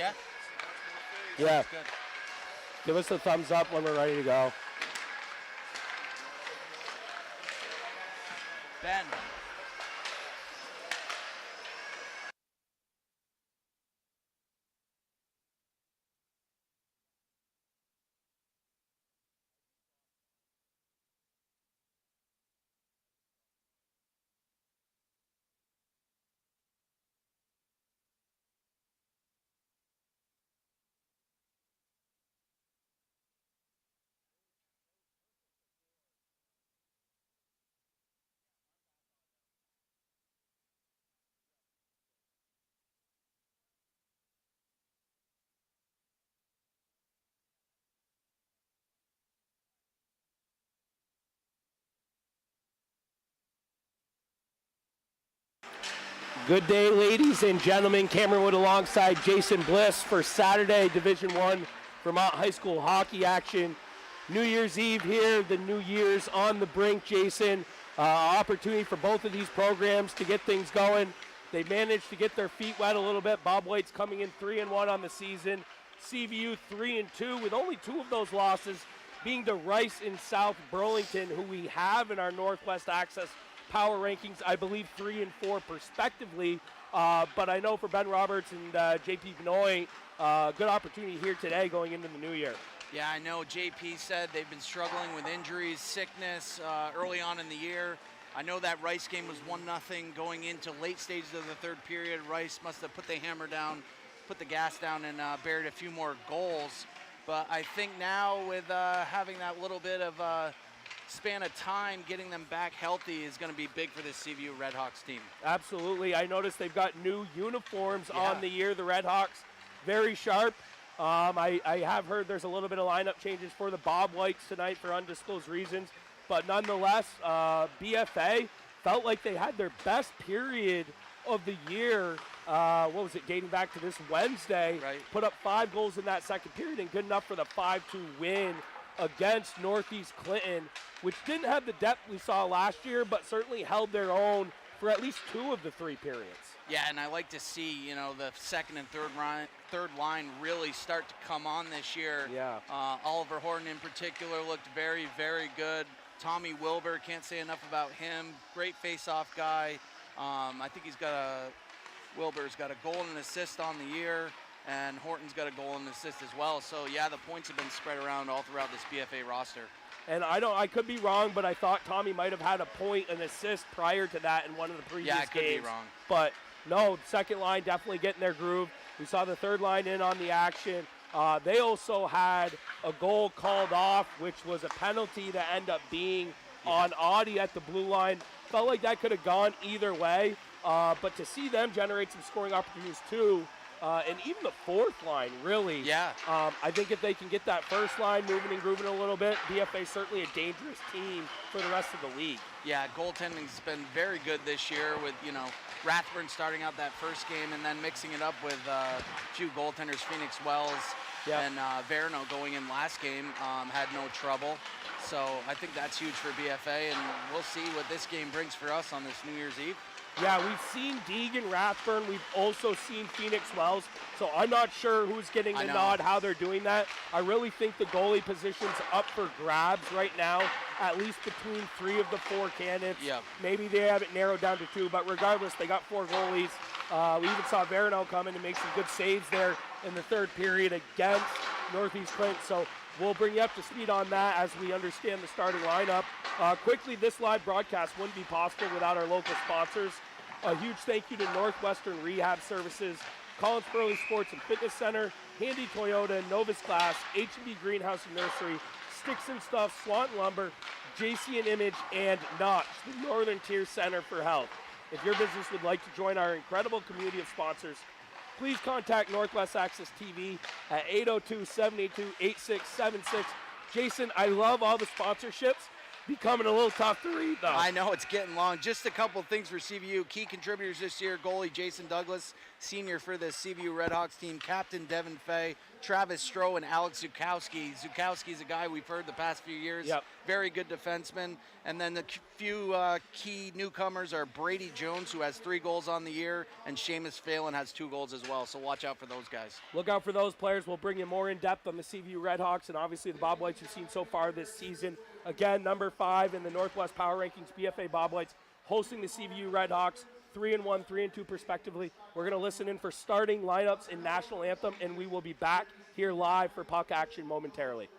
Yeah? Yeah. Good. Give us a thumbs up when we're ready to go. Ben. Good day, ladies and gentlemen. Cameron Wood alongside Jason Bliss for Saturday Division I Vermont High School hockey action. New Year's Eve here, the New Year's on the brink, Jason. Opportunity for both of these programs to get things going. They managed to get their feet wet a little bit. Bobwhite's coming in 3-1 on the season. CVU 3-2 with only 2 of those losses being to Rice in South Burlington, who we have in our Northwest Access power rankings, I believe 3 and 4 respectively. But I know for Ben Roberts and JP Benoit, good opportunity here today going into the new year. Yeah, I know JP said they've been struggling with injuries, sickness early on in the year. I know that Rice game was 1-0 going into late stages of the third period. Rice must have put the hammer down, put the gas down, and buried a few more goals. But I think now with having that little bit of span of time, getting them back healthy is going to be big for this CVU Redhawks team. Absolutely. I noticed they've got new uniforms on the year, the Redhawks. Very sharp. I have heard there's a little bit of lineup changes for the Bobwhites tonight for undisclosed reasons. But nonetheless, BFA felt like they had their best period of the year. What was it, dating back to this Wednesday? Right. Put up 5 goals in that second period and good enough for the 5-2 win against Northeast Clinton, which didn't have the depth we saw last year, but certainly held their own for at least 2 of the 3 periods. Yeah, and I like to see, you know, the second and third line really start to come on this year. Yeah. Oliver Horton in particular looked very, very good. Tommy Wilbur, can't say enough about him. Great face-off guy. I think Wilbur's got a goal and an assist on the year, and Horton's got a goal and an assist as well. So, yeah, the points have been spread around all throughout this BFA roster. And I could be wrong, but I thought Tommy might have had a point and assist prior to that in one of the previous games. Yeah, I could be wrong. But no, second line definitely getting their groove. We saw the third line in on the action. They also had a goal called off, which was a penalty to end up being on Audie at the blue line. Felt like that could have gone either way. But to see them generate some scoring opportunities too, and even the fourth line, really. Yeah. I think if they can get that first line moving and grooving a little bit, BFA certainly a dangerous team for the rest of the league. Yeah, goaltending's been very good this year with, you know, Rathburn starting out that first game and then mixing it up with a few goaltenders, Phoenix Wells and Verno going in last game, had no trouble. So I think that's huge for BFA, and we'll see what this game brings for us on this New Year's Eve. Yeah, we've seen Deegan Rathburn. We've also seen Phoenix Wells. So I'm not sure who's getting the nod, how they're doing that. I really think the goalie position's up for grabs right now, at least between 3 of the 4 candidates. Yep. Maybe they have it narrowed down to 2, but regardless, they got 4 goalies. We even saw Verno come in and make some good saves there in the third period against Northeast Clinton. So we'll bring you up to speed on that as we understand the starting lineup. Quickly, this live broadcast wouldn't be possible without our local sponsors. A huge thank you to Northwestern Rehab Services, Collins Burley Sports and Fitness Center, Handy Toyota, Novus Glass, H&B Greenhouse and Nursery, Sticks and Stuff, Swanton Lumber, JC and Image, and Notch, the Northern Tier Center for Health. If your business would like to join our incredible community of sponsors, please contact Northwest Access TV at 802-782-8676. Jason, I love all the sponsorships becoming a little tough to read, though. I know it's getting long. Just a couple things for CVU. Key contributors this year: goalie Jason Douglas, senior for the CVU Redhawks team; captain Devin Fay, Travis Stroh, and Alex Zukowski. Zukowski's a guy we've heard the past few years. Yep. Very good defenseman. And then the few key newcomers are Brady Jones, who has 3 goals on the year, and Seamus Phelan has 2 goals as well. So watch out for those guys. Look out for those players. We'll bring you more in depth on the CVU Redhawks and obviously the Bobwhites you've seen so far this season. Again, number 5 in the Northwest Power Rankings, BFA Bobwhites hosting the CVU Redhawks, 3-1, 3-2 respectively. We're going to listen in for starting lineups and national anthem, and we will be back here live for puck action momentarily.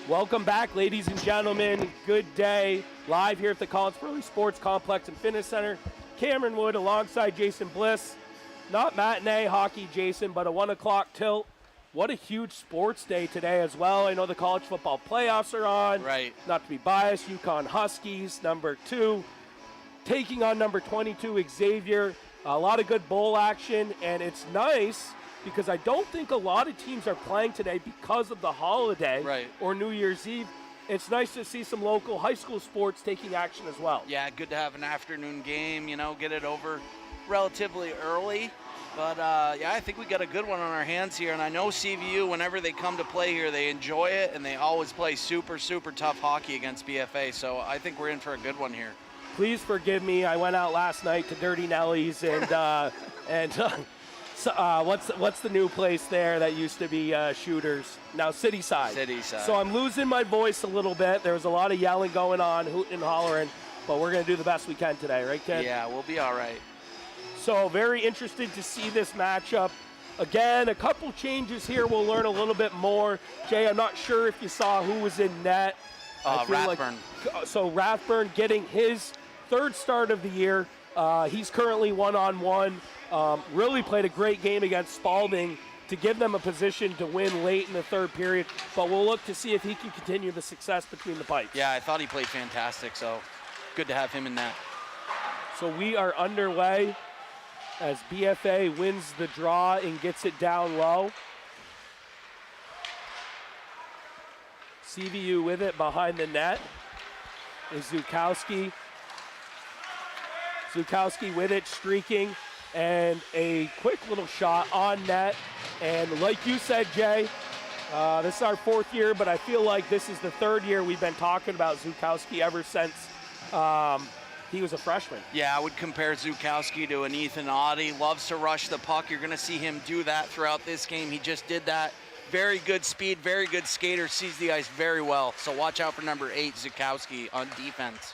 Welcome back, ladies and gentlemen. Good day. Live here at the Collins Burley Sports Complex and Fitness Center. Cameron Wood alongside Jason Bliss. Not matinee hockey, Jason, but a 1 o'clock tilt. What a huge sports day today as well. I know the college football playoffs are on. Right. Not to be biased, UConn Huskies, number 2, taking on number 22, Xavier. A lot of good bowl action, and it's nice because I don't think a lot of teams are playing today because of the holiday Right. or New Year's Eve. it's nice to see some local high school sports taking action as well. Yeah, good to have an afternoon game, get it over relatively early. But, yeah, I think we got a good one on our hands here. And I know CVU, whenever they come to play here, they enjoy it, and they always play super, super tough hockey against BFA. So I think we're in for a good one here. Please forgive me. I went out last night to Dirty Nelly's and what's the new place there that used to be Shooters? Now Cityside. Cityside. So I'm losing my voice a little bit. There was a lot of yelling going on, hooting and hollering, but we're going to do the best we can today, right, Ken? Yeah, we'll be all right. So very interested to see this matchup. Again, a couple changes here. We'll learn a little bit more. Jay, I'm not sure if you saw who was in net. Rathburn. So Rathburn getting his third start of the year. He's currently one-on-one. Really played a great game against Spalding to give them a position to win late in the third period. But we'll look to see if he can continue the success between the pipes. Yeah, I thought he played fantastic, so good to have him in that. So we are underway as BFA wins the draw and gets it down low. CVU with it behind the net is Zukowski. Zukowski with it, streaking, and a quick little shot on net. And like you said, Jay, this is our fourth year, but I feel like this is the third year we've been talking about Zukowski ever since he was a freshman. Yeah, I would compare Zukowski to an Ethan Audie. Loves to rush the puck. You're going to see him do that throughout this game. He just did that. Very good speed, very good skater, sees the ice very well. So watch out for number 8, Zukowski, on defense.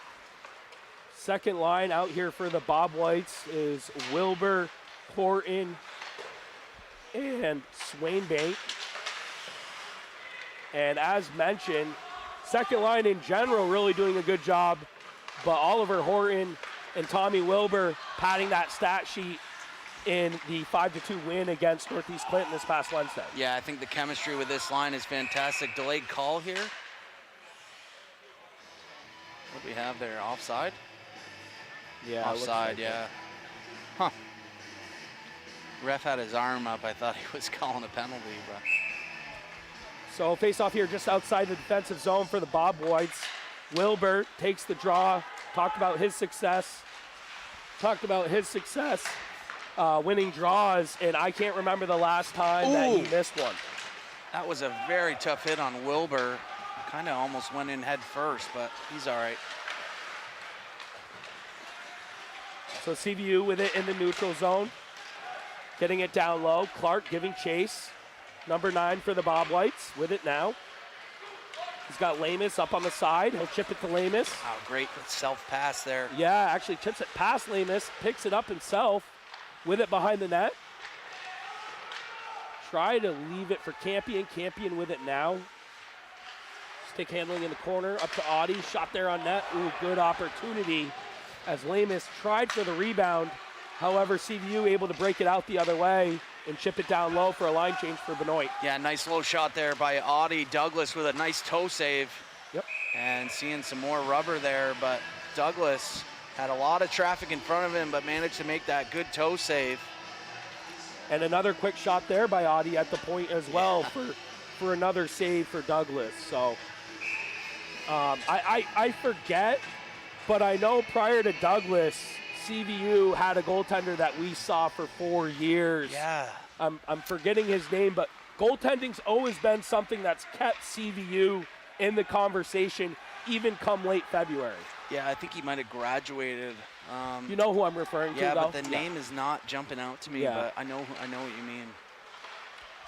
Second line out here for the Bobwhites is Wilbur, Horton, and Swainbank. And as mentioned, second line in general really doing a good job, but Oliver Horton and Tommy Wilbur padding that stat sheet in the 5-2 win against Northeast Clinton this past Wednesday. Yeah, I think the chemistry with this line is fantastic. Delayed call here. What do we have there? Offside? Yeah, offside, like yeah. Huh. Ref had his arm up. I thought he was calling a penalty, but. So face off here just outside the defensive zone for the Bobwhites. Wilbur takes the draw. Talked about his success winning draws, and I can't remember the last time that he missed one. That was a very tough hit on Wilbur. Kind of almost went in head first, but he's all right. So CVU with it in the neutral zone, getting it down low. Clark giving chase. Number 9 for the Bobwhites with it now. He's got Lamus up on the side. He'll chip it to Lamus. Wow, great self-pass there. Yeah, actually chips it past Lamus, picks it up himself with it behind the net. Try to leave it for Campion. Campion with it now. Stick handling in the corner, up to Audie. Shot there on net. Ooh, good opportunity as Lamus tried for the rebound. However, CVU able to break it out the other way and chip it down low for a line change for Benoit. Yeah, nice low shot there by Audie. Douglas with a nice toe save. Yep. And seeing some more rubber there, but Douglas had a lot of traffic in front of him, but managed to make that good toe save. And another quick shot there by Audie at the point as well for another save for Douglas. So I forget, but I know prior to Douglas, CVU had a goaltender that we saw for 4 years. Yeah. I'm forgetting his name, but goaltending's always been something that's kept CVU in the conversation, even come late February. Yeah, I think he might have graduated. You know who I'm referring to, yeah, though? but the name is not jumping out to me, but I know what you mean.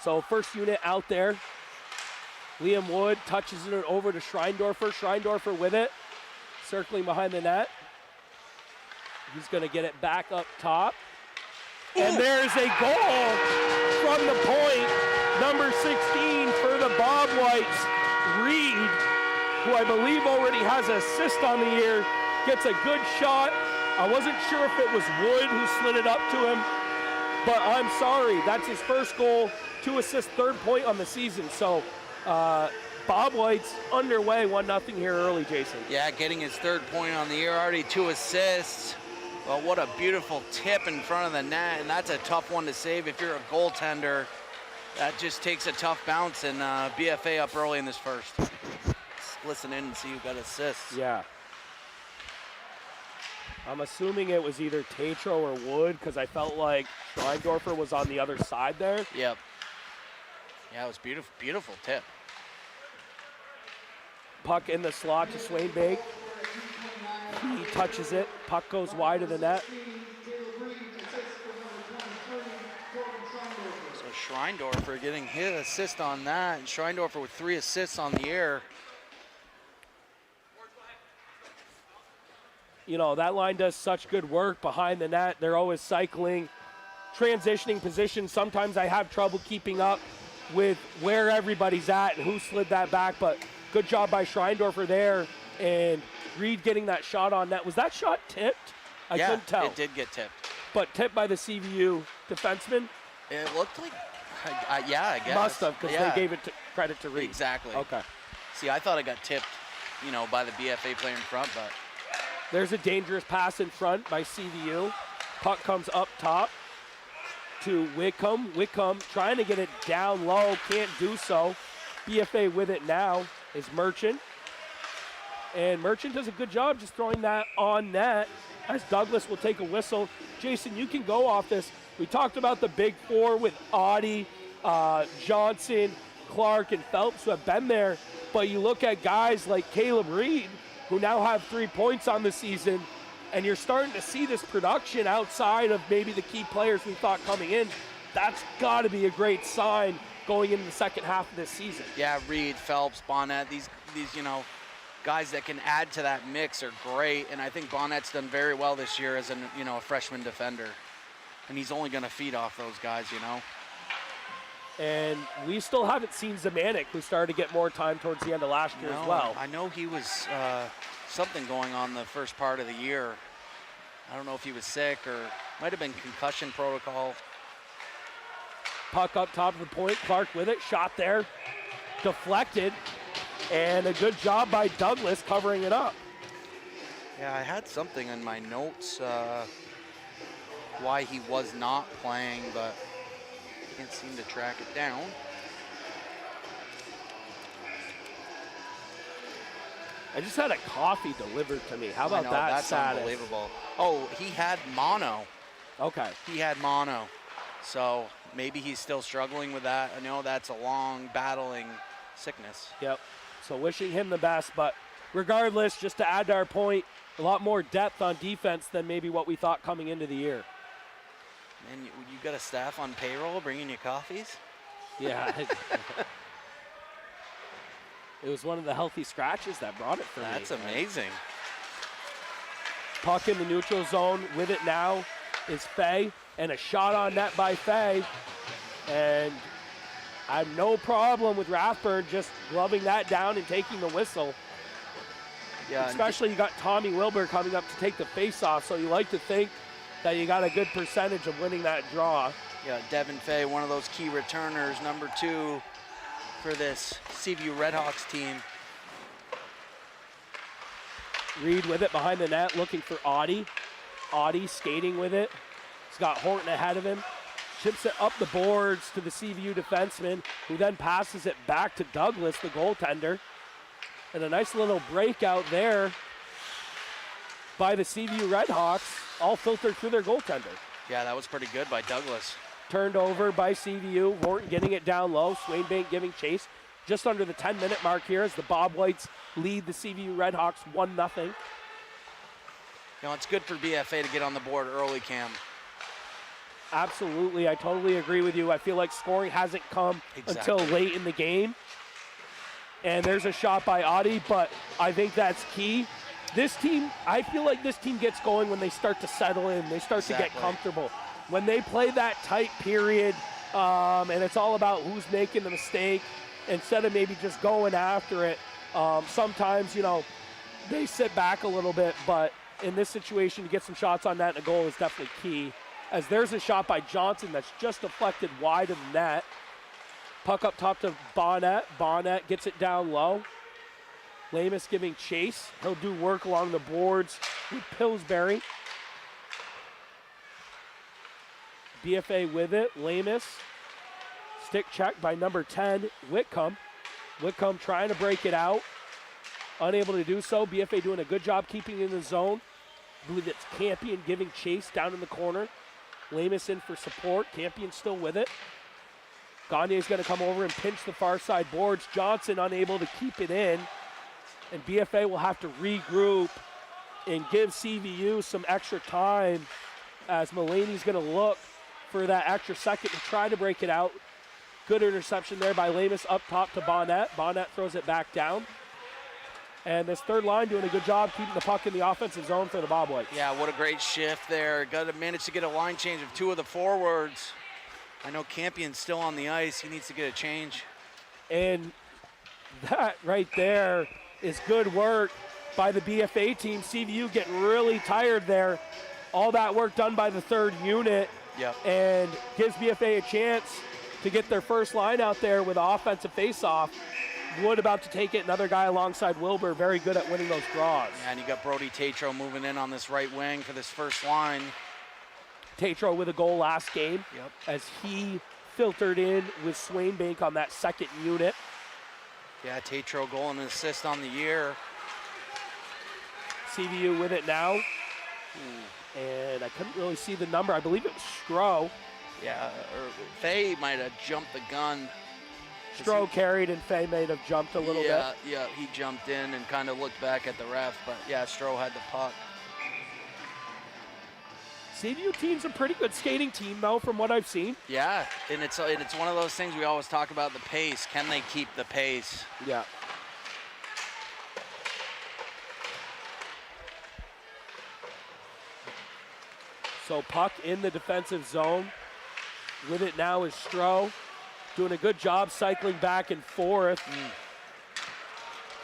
So first unit out there. Liam Wood touches it over to Schreindorfer. Schreindorfer with it, circling behind the net. He's going to get it back up top. And there's a goal from the point. Number 16 for the Bobwhites, Reed, who I believe already has an assist on the year, gets a good shot. I wasn't sure if it was Wood who slid it up to him, but I'm sorry. That's his first goal, 2 assists, third point on the season. So Bobwhites underway 1-0 here early, Jason. Yeah, getting his third point on the year, already 2 assists. Well, what a beautiful tip in front of the net, and that's a tough one to save if you're a goaltender. That just takes a tough bounce, and BFA up early in this first. listen in and see who got assists. Yeah. I'm assuming it was either Tatro or Wood because I felt like Schreindorfer was on the other side there. Yep. Yeah, it was beautiful, beautiful tip. Puck in the slot to Swainbank. He touches it. Puck goes wide of the net. So Schreindorfer getting his assist on that, and Schreindorfer with 3 assists on the air. You know, that line does such good work behind the net. They're always cycling, transitioning positions. Sometimes I have trouble keeping up with where everybody's at and who slid that back, but good job by Schreindorfer there. And Reed getting that shot on net. Was that shot tipped? I couldn't tell. It did get tipped. But tipped by the CVU defenseman? It looked like, yeah, I guess. Must have, because they gave it credit to Reed. Exactly. Okay. See, I thought it got tipped, you know, by the BFA player in front, but. There's a dangerous pass in front by CVU. Puck comes up top to Whitcomb. Whitcomb trying to get it down low, can't do so. BFA with it now is Merchant. And Merchant does a good job just throwing that on net as Douglas will take a whistle. Jason, you can go off this. We talked about the big four with Audie, Johnson, Clark, and Phelps who have been there. But you look at guys like Caleb Reed, who now have 3 points on the season, and you're starting to see this production outside of maybe the key players we thought coming in. That's got to be a great sign going into the second half of this season. Yeah, Reed, Phelps, Bonnet, these you know, guys that can add to that mix are great, and I think Bonnet's done very well this year as a freshman defender, and he's only going to feed off those guys, you know. And we still haven't seen Zemanek, who started to get more time towards the end of last year as well. I know he was something going on the first part of the year. I don't know if he was sick or might have been concussion protocol. Puck up top of the point, Clark with it, shot there, deflected, and a good job by Douglas covering it up. Yeah, I had something in my notes why he was not playing, but can't seem to track it down. I just had a coffee delivered to me. How about that? That's status? Unbelievable. Oh, he had mono. Okay. He had mono. So maybe he's still struggling with that. I know that's a long battling sickness. Yep. So wishing him the best, but regardless, just to add to our point, a lot more depth on defense than maybe what we thought coming into the year. And you got a staff on payroll bringing you coffees? Yeah. It was one of the healthy scratches that brought it for me. That's amazing. Puck in the neutral zone. With it now is Fay, and a shot on net by Fay. And I have no problem with Rathburn just gloving that down and taking the whistle. Yeah, especially you got Tommy Wilbur coming up to take the face-off, so you like to think that you got a good percentage of winning that draw. Yeah, Devin Fay, one of those key returners, number 2 for this CVU Redhawks team. Reed with it behind the net, looking for Audie. Audie skating with it. He's got Horton ahead of him. Chips it up the boards to the CVU defenseman, who then passes it back to Douglas, the goaltender. And a nice little breakout there by the CVU Redhawks, all filtered through their goaltender. Yeah, that was pretty good by Douglas. Turned over by CVU. Horton getting it down low. Swainbank giving chase. Just under the 10-minute mark here as the Bobwhites lead the CVU Redhawks 1-0. You know, it's good for BFA to get on the board early, Cam. Absolutely, I totally agree with you. I feel like scoring hasn't come until late in the game. And there's a shot by Audie, but I think that's key. This team, I feel like this team gets going when they start to settle in. They start to get comfortable. When they play that tight period, and it's all about who's making the mistake, instead of maybe just going after it, sometimes, you know, they sit back a little bit, but in this situation, to get some shots on net and a goal is definitely key. As there's a shot by Johnson that's just deflected wide of the net. Puck up top to Bonnet. Bonnet gets it down low. Lamus giving chase. He'll do work along the boards with Pillsbury. BFA with it. Lamus. Stick check by number 10, Whitcomb. Whitcomb trying to break it out. unable to do so. BFA doing a good job keeping in the zone. I believe it's Campion giving chase down in the corner. Lamus in for support. Campion still with it. Gagne's going to come over and pinch the far side boards. Johnson unable to keep it in. And BFA will have to regroup and give CVU some extra time as Mulaney's going to look for that extra second to try to break it out. Good interception there by Lamus up top to Bonnet. Bonnet throws it back down. And this third line doing a good job keeping the puck in the offensive zone for the Bobwhites. Yeah, what a great shift there. Got to manage to get a line change of 2 of the forwards. I know Campion's still on the ice. He needs to get a change. And that right there is good work by the BFA team. CVU getting really tired there. All that work done by the third unit. Yep. And gives BFA a chance to get their first line out there with an offensive faceoff. Wood about to take it. Another guy alongside Wilbur, very good at winning those draws. Yeah, and you got Brody Tatro moving in on this right wing for this first line. Tatro with a goal last game. Yep. As he filtered in with Swainbank on that second unit. Yeah, Tatro goal and assist on the year. CVU with it now. And I couldn't really see the number. I believe it was Stroh. Yeah, or Faye might have jumped the gun. Stroh carried and Faye may have jumped a little bit. Yeah, he jumped in and kind of looked back at the ref, but yeah, Stroh had the puck. CVU team's a pretty good skating team, though, from what I've seen. Yeah, and it's one of those things we always talk about, the pace. Can they keep the pace? Yeah. So puck in the defensive zone. With it now is Stroh. Doing a good job cycling back and forth.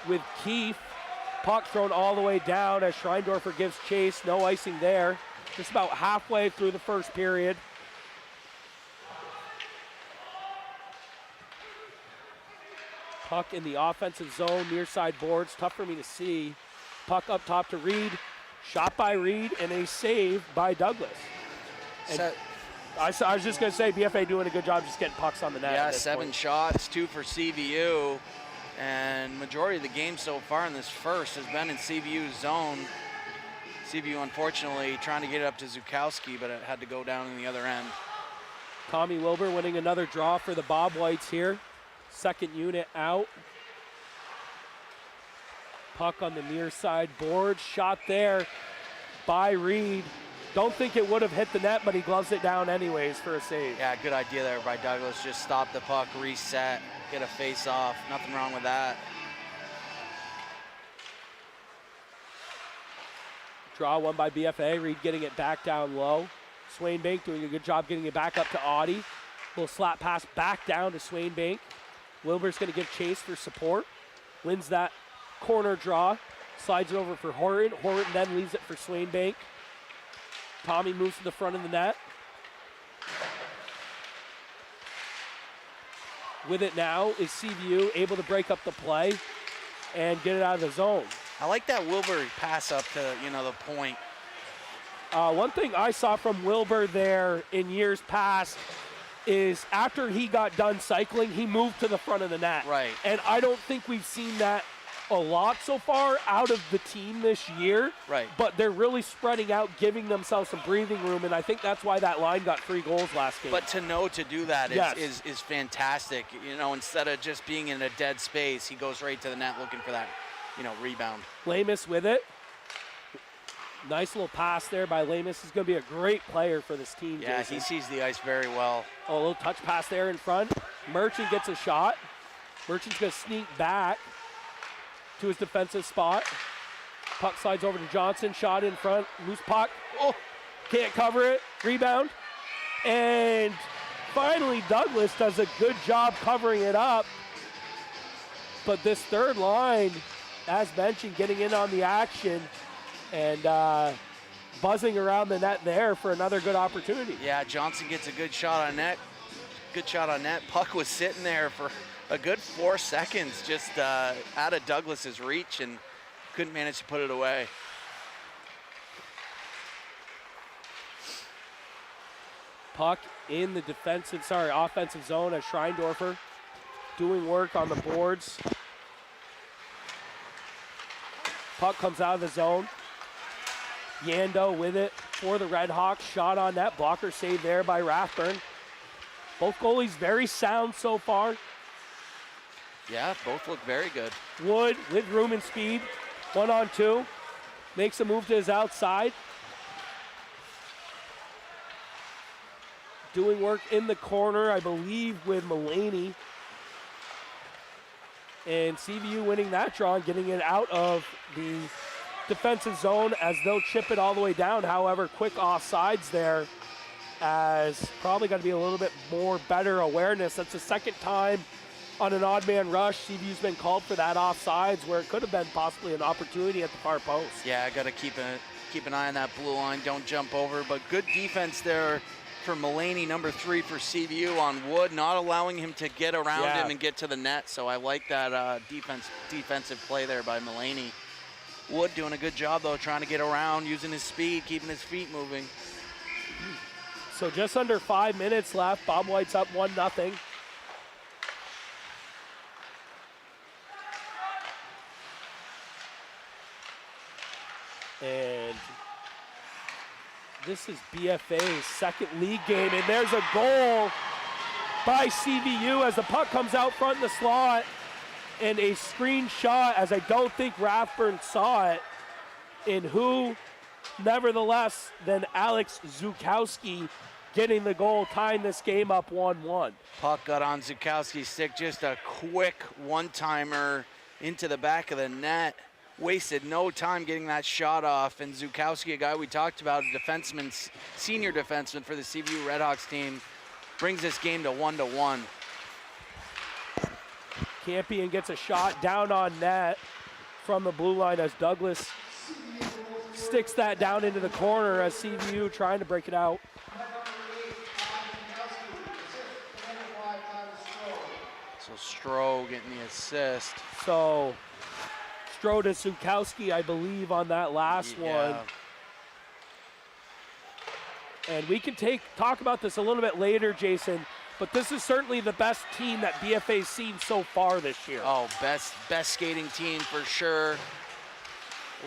With Keefe. Puck thrown all the way down as Schreindorfer gives chase. No icing there. Just about halfway through the first period. Puck in the offensive zone, near side boards. Tough for me to see. Puck up top to Reed. Shot by Reed and a save by Douglas. And I was just going to say, BFA doing a good job just getting pucks on the net. Yeah, 7 shots, 2 for CVU. And majority of the game so far in this first has been in CVU's zone. CVU, unfortunately, trying to get it up to Zukowski, but it had to go down in the other end. Tommy Wilbur winning another draw for the Bobwhites here. Second unit out. Puck on the near side board. Shot there by Reed. Don't think it would have hit the net, but he gloves it down anyways for a save. Yeah, good idea there by Douglas. Just stop the puck, reset, get a face off. Nothing wrong with that. Draw one by BFA. Reed getting it back down low. Swainbank doing a good job getting it back up to Audie. Little slap pass back down to Swainbank. Wilbur's going to give chase for support. Wins that corner draw. Slides it over for Horton. Horton then leaves it for Swainbank. Tommy moves to the front of the net. With it now is CVU able to break up the play and get it out of the zone. I like that Wilbur pass up to, the point. One thing I saw from Wilbur there in years past is after he got done cycling, he moved to the front of the net. Right. And I don't think we've seen that a lot so far out of the team this year. Right. But they're really spreading out, giving themselves some breathing room, and I think that's why that line got 3 goals last game. But to know to do that Yes. is fantastic. Instead of just being in a dead space, he goes right to the net looking for that, rebound. Lamus with it. Nice little pass there by Lamus. He's going to be a great player for this team, Yeah, Jason. he sees the ice very well. Oh, a little touch pass there in front. Merchant gets a shot. Merchant's going to sneak back to his defensive spot. Puck slides over to Johnson. Shot in front. Loose puck. Oh, can't cover it. Rebound. And finally, Douglas does a good job covering it up. But this third line, as mentioned, getting in on the action and buzzing around the net there for another good opportunity. Yeah, Johnson gets a good shot on net. Good shot on net. Puck was sitting there for a good 4 seconds, just out of Douglas's reach, and couldn't manage to put it away. Puck in the offensive zone as Schreindorfer doing work on the boards. Puck comes out of the zone. Yando with it for the Red Hawks. Shot on net. Blocker save there by Rathburn. Both goalies very sound so far. Yeah, both look very good. Wood with room and speed. 1-on-2. Makes a move to his outside. Doing work in the corner, I believe, with Mulaney. And CVU winning that draw and getting it out of the defensive zone as they'll chip it all the way down. However, quick offsides there, as probably got to be a little bit more better awareness. That's the second time on an odd man rush CVU's been called for that offsides, where it could have been possibly an opportunity at the far post. Yeah, I got to keep an eye on that blue line. Don't jump over, but good defense there for Mulaney, number 3 for CVU on Wood, not allowing him to get around him and get to the net. So I like that defensive play there by Mulaney. Wood doing a good job though, trying to get around, using his speed, keeping his feet moving. So just under 5 minutes left. Bobwhite's up 1-0. And this is BFA's second league game, and there's a goal by CVU as the puck comes out front in the slot, and a screen shot, as I don't think Rathburn saw it, and who, nevertheless, then Alex Zukowski getting the goal, tying this game up 1-1. Puck got on Zukowski's stick, just a quick one-timer into the back of the net. Wasted no time getting that shot off, and Zukowski, a guy we talked about, a defenseman, senior defenseman for the CVU Redhawks team, brings this game to 1-1. Campion gets a shot down on net from the blue line as Douglas sticks that down into the corner as CVU trying to break it out. So Stroh getting the assist. So Stroh to Zukowski, I believe, on that last one. And we can talk about this a little bit later, Jason, but this is certainly the best team that BFA's seen so far this year. Oh, best skating team for sure.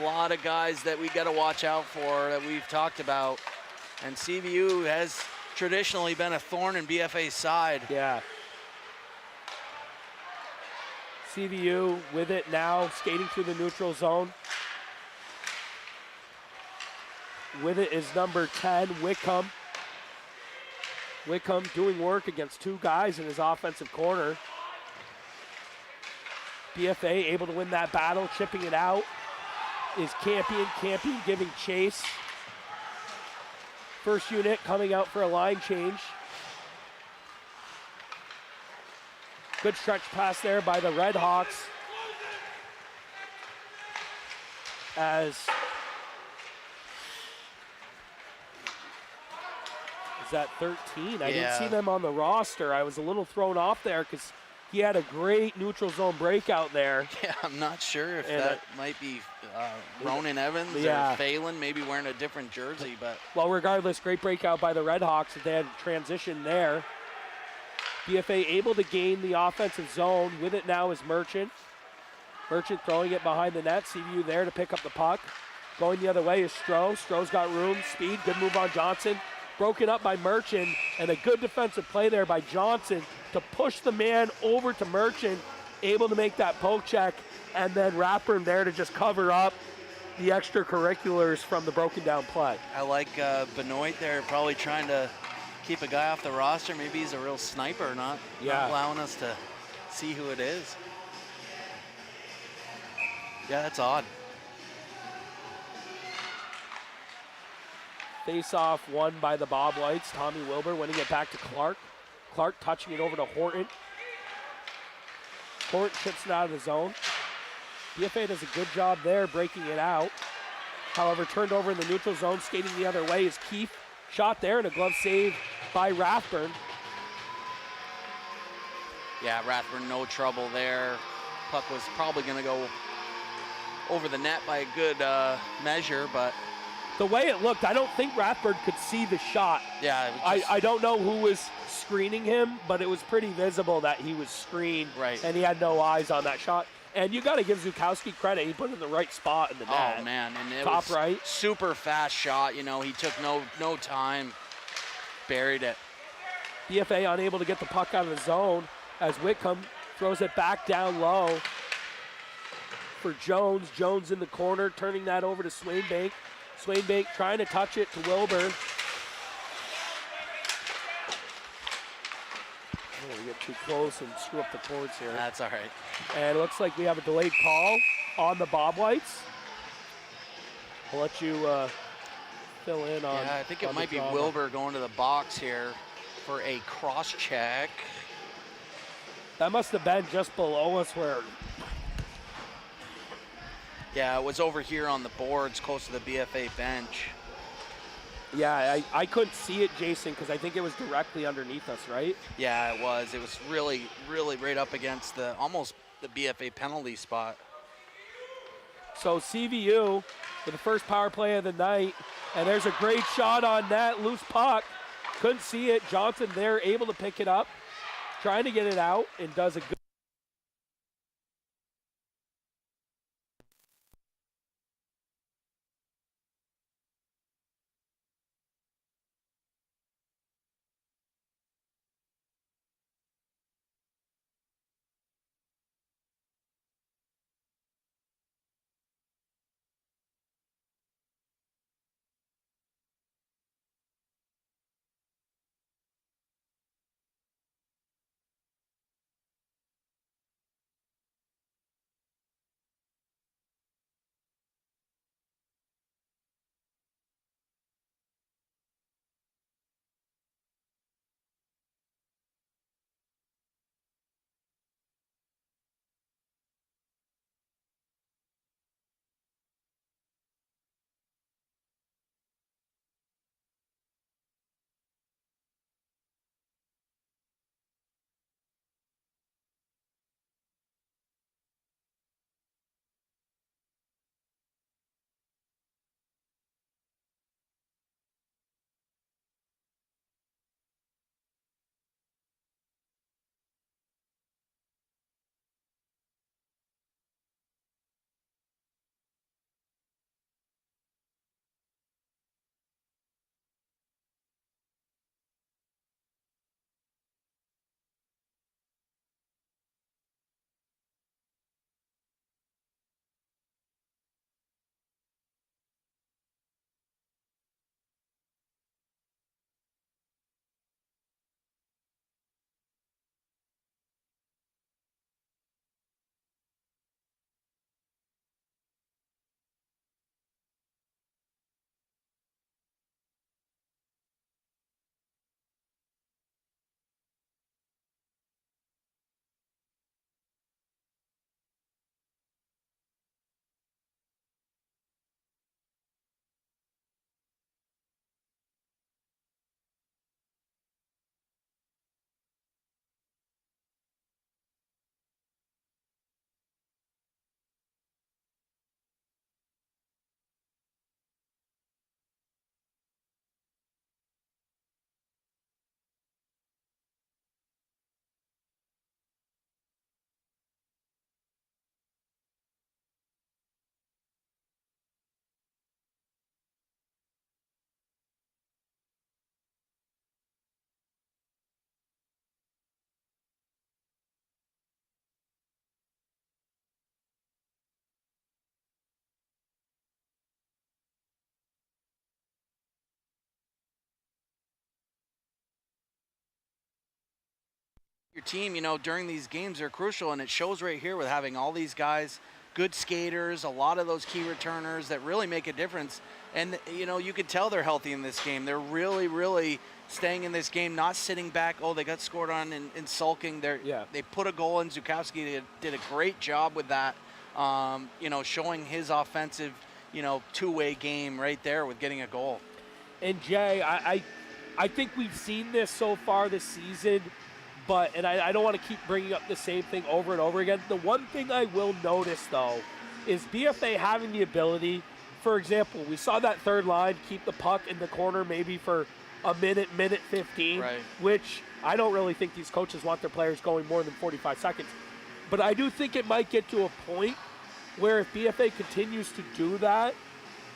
A lot of guys that we got to watch out for that we've talked about. And CVU has traditionally been a thorn in BFA's side. Yeah. CVU with it now, skating through the neutral zone. With it is number 10, Wickham. Wickham doing work against 2 guys in his offensive corner. BFA able to win that battle, chipping it out is Campion. Campion giving chase. First unit coming out for a line change. Good stretch pass there by the Red Hawks. As is that 13? I didn't see them on the roster. I was a little thrown off there because he had a great neutral zone breakout there. Yeah, I'm not sure if that might be Ronan Evans or Phelan, maybe wearing a different jersey. But well, regardless, great breakout by the Red Hawks. They had transition there. BFA able to gain the offensive zone. With it now is Merchant. Merchant throwing it behind the net. CVU there to pick up the puck. Going the other way is Stroh. Stroh's got room, speed, good move on Johnson. Broken up by Merchant, and a good defensive play there by Johnson to push the man over to Merchant. Able to make that poke check, and then Rathburn there to just cover up the extracurriculars from the broken down play. I like Benoit there, probably trying to keep a guy off the roster. Maybe he's a real sniper, not allowing us to see who it is. Yeah, that's odd. Face-off won by the Bobwhites. Tommy Wilbur winning it back to Clark. Clark touching it over to Horton. Horton chips it out of the zone. BFA does a good job there breaking it out. However, turned over in the neutral zone, skating the other way is Keefe. Shot there and a glove save by Rathburn. Yeah, Rathburn no trouble there. Puck was probably going to go over the net by a good measure, but the way it looked, I don't think Rathburn could see the shot. Yeah. I don't know who was screening him, but it was pretty visible that he was screened. Right. And he had no eyes on that shot. And you got to give Zukowski credit. He put it in the right spot in the net. Oh, man. And it Top was right. super fast shot. You know, he took no time. Buried it. BFA unable to get the puck out of the zone as Whitcomb throws it back down low for Jones. Jones in the corner, turning that over to Swainbank. Swainbank trying to touch it to Wilbur. Oh, we get too close and screw up the cords here. That's all right. And it looks like we have a delayed call on the Bobwhites. I'll let you fill in on. Yeah, I think it on might the be drama. Wilbur going to the box here for a cross check. That must have been just below us where. Yeah, it was over here on the boards close to the BFA bench. Yeah, I couldn't see it, Jason, because I think it was directly underneath us, right? Yeah, it was. It was really right up against almost the BFA penalty spot. So CVU with the first power play of the night, and there's a great shot on that loose puck. Couldn't see it. Johnson there able to pick it up, trying to get it out, and does a good. Your team, you know, during these games are crucial, and it shows right here with having all these guys, good skaters, a lot of those key returners that really make a difference. And, you know, you could tell they're healthy in this game. They're really staying in this game, not sitting back. Oh, they got scored on and sulking. They put a goal in. Zukowski did a great job with that, you know, showing his offensive, you know, two-way game right there with getting a goal. And Jay, I think we've seen this so far this season, and I don't want to keep bringing up the same thing over and over again. The one thing I will notice, though, is BFA having the ability, for example, we saw that third line keep the puck in the corner maybe for a minute 15, right, which I don't really think these coaches want their players going more than 45 seconds. But I do think it might get to a point where if BFA continues to do that,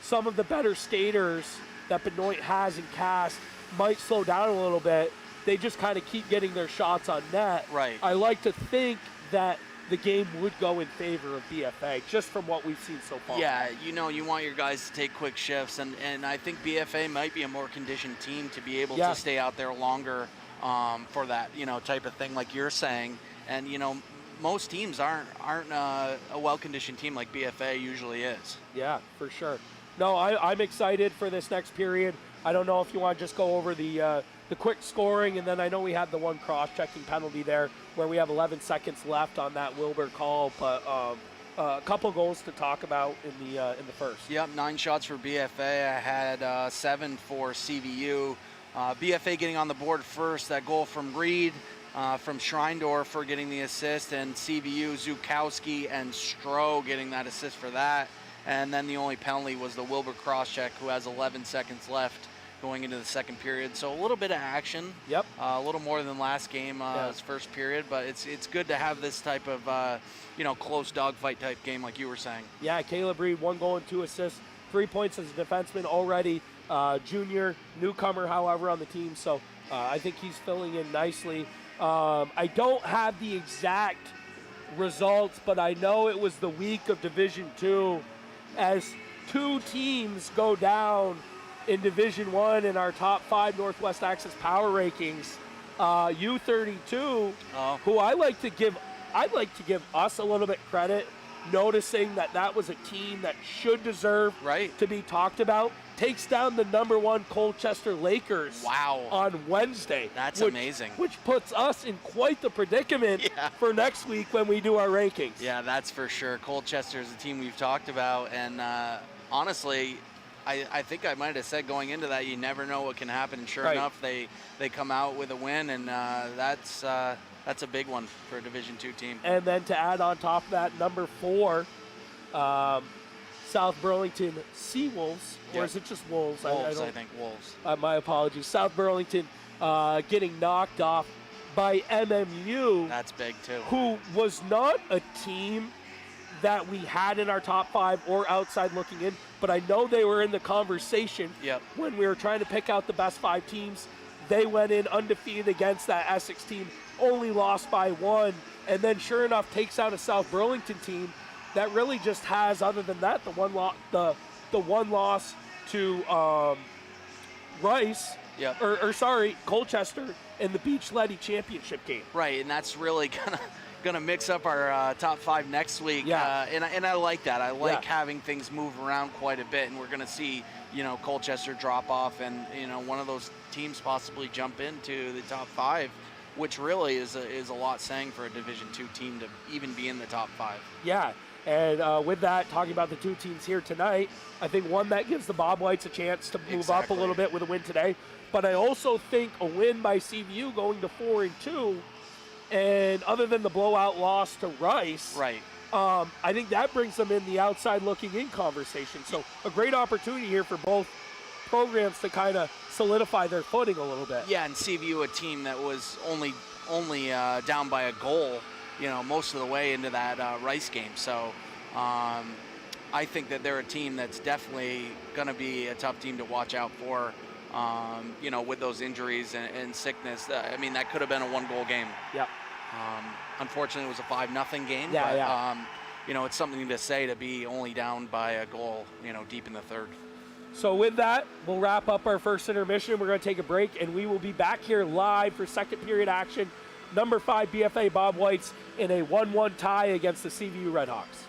some of the better skaters that Benoit has in cast might slow down a little bit. They just kind of keep getting their shots on net. Right. I like to think that the game would go in favor of BFA, just from what we've seen so far. Yeah, you want your guys to take quick shifts, and I think BFA might be a more conditioned team to be able to stay out there longer for that, type of thing like you're saying. And, most teams aren't a well-conditioned team like BFA usually is. Yeah, for sure. No, I'm excited for this next period. I don't know if you want to just go over the quick scoring, and then I know we had the one cross-checking penalty there where we have 11 seconds left on that Wilbur call, but a couple goals to talk about in the first. Yep, 9 shots for BFA. I had 7 for CVU. BFA getting on the board first. That goal from Reed, from Schreindorf for getting the assist, and CVU, Zukowski, and Stroh getting that assist for that. And then the only penalty was the Wilbur cross-check, who has 11 seconds left going into the second period. So a little bit of action. Yep. A little more than last game, his first period, but it's good to have this type of close dogfight type game like you were saying. Yeah, Caleb Reed, 1 goal and 2 assists, 3 points as a defenseman already. Junior, newcomer, however, on the team. So I think he's filling in nicely. I don't have the exact results, but I know it was the week of Division II as 2 teams go down in Division I in our top 5 Northwest Access Power Rankings. U32, who I'd like to give us a little bit credit, noticing that was a team that should deserve to be talked about, takes down the #1 Colchester Lakers on Wednesday. That's amazing. Which puts us in quite the predicament for next week when we do our rankings. Yeah, that's for sure. Colchester is a team we've talked about, and honestly, I think I might have said going into that, you never know what can happen. And sure enough, they come out with a win, and that's a big one for a Division II team. And then to add on top of that, #4, South Burlington Seawolves, or is it just Wolves? Wolves, I think Wolves. My apologies. South Burlington getting knocked off by MMU. That's big too. Who was not a team that we had in our top 5 or outside looking in, but I know they were in the conversation when we were trying to pick out the best 5 teams. They went in undefeated against that Essex team, only lost by 1, and then sure enough takes out a South Burlington team that really just has, other than that, the one loss to Rice, Colchester in the Beach Leddy championship game. Right, and that's really gonna mix up our top 5 next week. And I like that. I like having things move around quite a bit, and we're gonna see Colchester drop off, and one of those teams possibly jump into the top 5, which really is a lot saying for a Division II team to even be in the top 5. Yeah. And with that, talking about the 2 teams here tonight, I think one that gives the Bobwhites a chance to move up a little bit with a win today. But I also think a win by CVU going to 4-2, and other than the blowout loss to Rice, I think that brings them in the outside looking in conversation. So a great opportunity here for both programs to kind of solidify their footing a little bit. Yeah, and CVU, a team that was only down by a goal, most of the way into that Rice game. So I think that they're a team that's definitely going to be a tough team to watch out for, with those injuries and sickness. I mean, that could have been a 1-goal game. Yeah. Unfortunately, it was a 5-0 game. It's something to say to be only down by a goal, deep in the third. So with that, we'll wrap up our first intermission. We're going to take a break, and we will be back here live for second period action. #5 BFA Bobwhites in a 1-1 tie against the CVU Redhawks.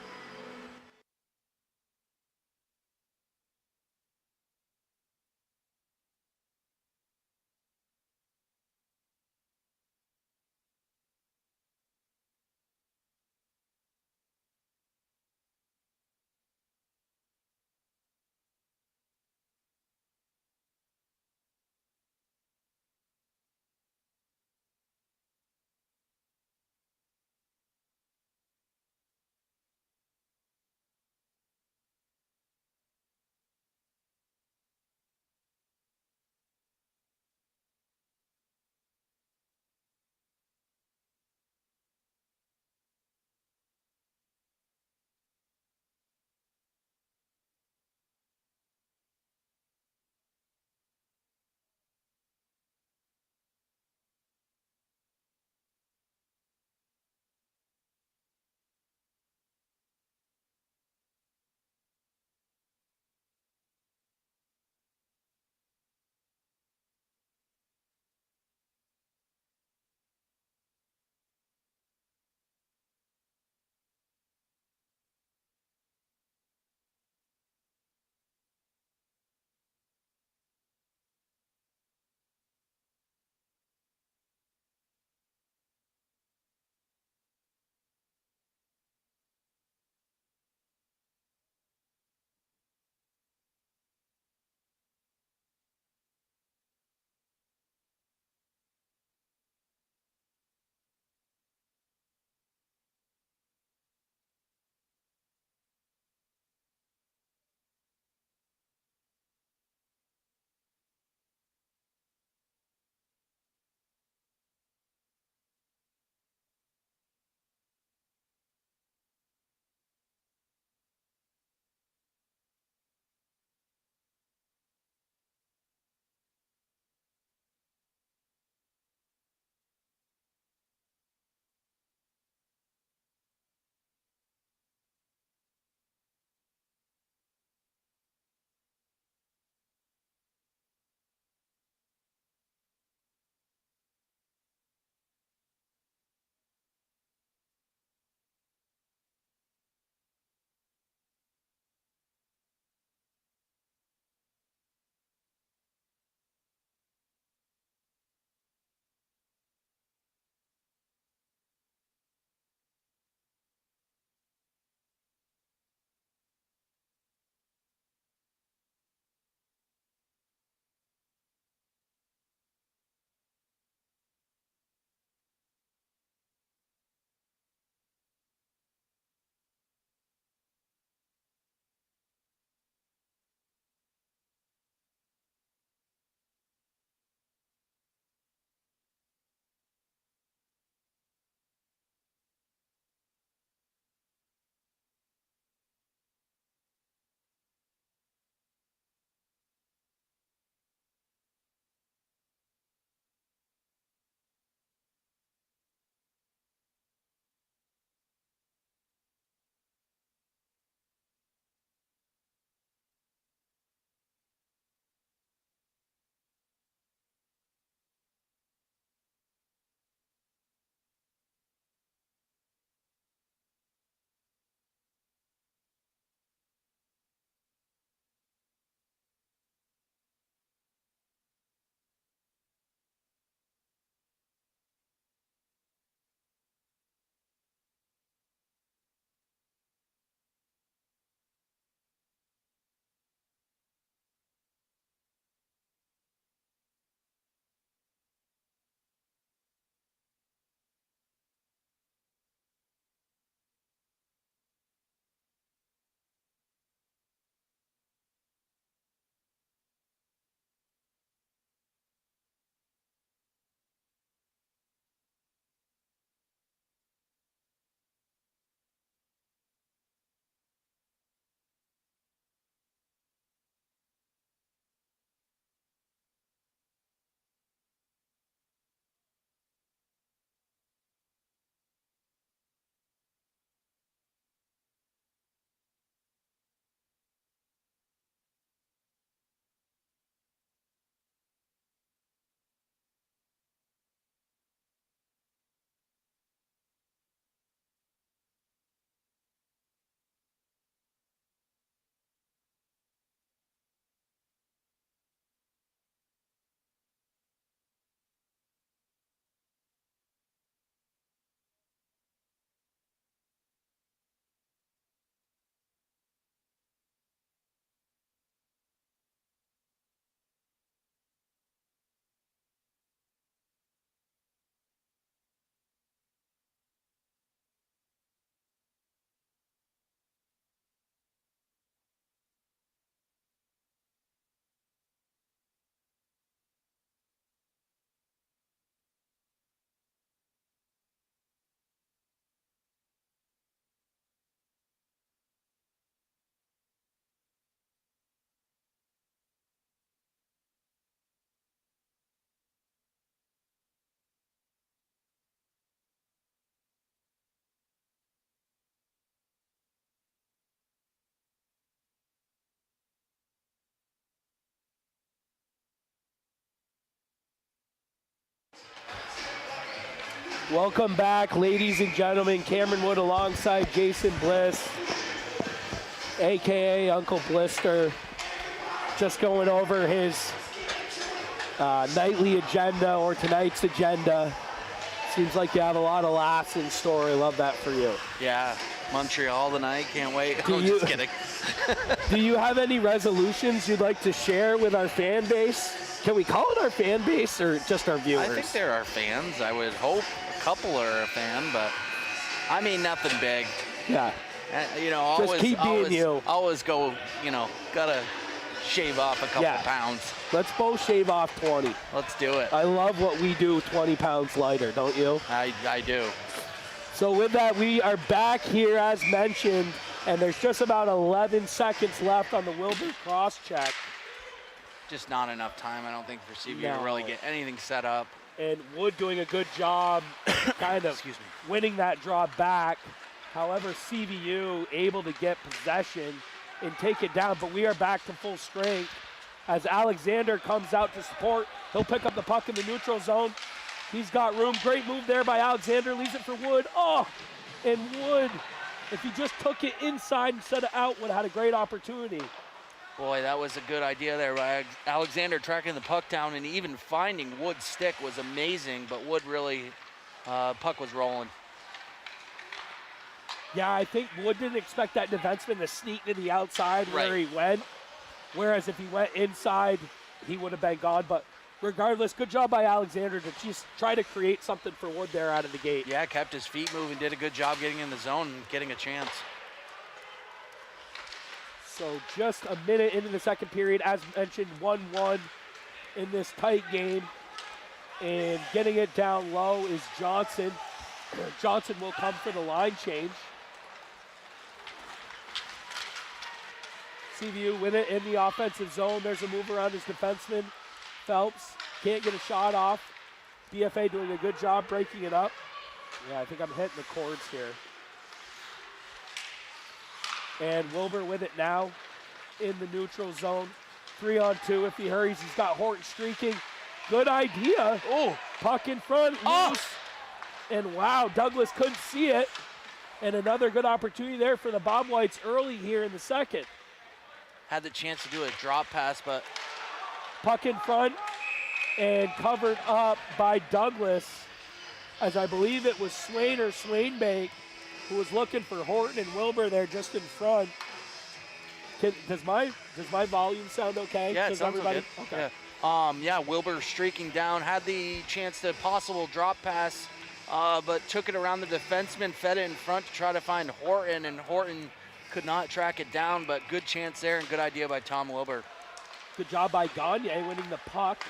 Welcome back, ladies and gentlemen. Cameron Wood alongside Jason Bliss, a.k.a. Uncle Blister, just going over his nightly agenda or tonight's agenda. Seems like you have a lot of laughs in store. I love that for you. Yeah, Montreal tonight. Can't wait. I'm just kidding. Do you have any resolutions you'd like to share with our fan base? Can we call it our fan base or just our viewers? I think they're our fans. I would hope a couple are a fan, but I mean nothing big. Yeah. You know, always, just keep being you. Always go, you know, gotta shave off a couple pounds. Let's both shave off 20. Let's do it. I love what we do 20 pounds lighter, don't you? I do. So with that, we are back here as mentioned, and there's just about 11 seconds left on the Wilbur cross check. Just not enough time, I don't think, for CVU to really get anything set up. And Wood doing a good job kind of winning that draw back. However, CVU able to get possession and take it down, but we are back to full strength as Alexander comes out to support. He'll pick up the puck in the neutral zone. He's got room. Great move there by Alexander. Leaves it for Wood. Oh, and Wood, if he just took it inside instead of out, would have had a great opportunity. Boy, that was a good idea there by Alexander, tracking the puck down and even finding Wood's stick was amazing, but Wood really, puck was rolling. Yeah, I think Wood didn't expect that defenseman to sneak to the outside where he went. Whereas if he went inside, he would have been gone. But regardless, good job by Alexander to just try to create something for Wood there out of the gate. Yeah, kept his feet moving, did a good job getting in the zone and getting a chance. So just a minute into the second period, as mentioned, 1-1 in this tight game. And getting it down low is Johnson. Johnson will come for the line change. CVU win it in the offensive zone. There's a move around his defenseman. Phelps can't get a shot off. BFA doing a good job breaking it up. Yeah, I think I'm hitting the chords here. And Wilbur with it now in the neutral zone. 3-on-2 if he hurries. He's got Horton streaking. Good idea. Oh, puck in front, loose. And wow, Douglas couldn't see it. And another good opportunity there for the Bobwhites early here in the second. Had the chance to do a drop pass, but puck in front and covered up by Douglas, as I believe it was Swain or Swainbank who was looking for Horton and Wilbur there just in front. Does my volume sound okay? Yeah, it sounds good. Okay. Yeah, Wilbur streaking down, had the chance to possible drop pass, but took it around the defenseman, fed it in front to try to find Horton, and Horton could not track it down, but good chance there and good idea by Tom Wilbur. Good job by Gagne winning the puck.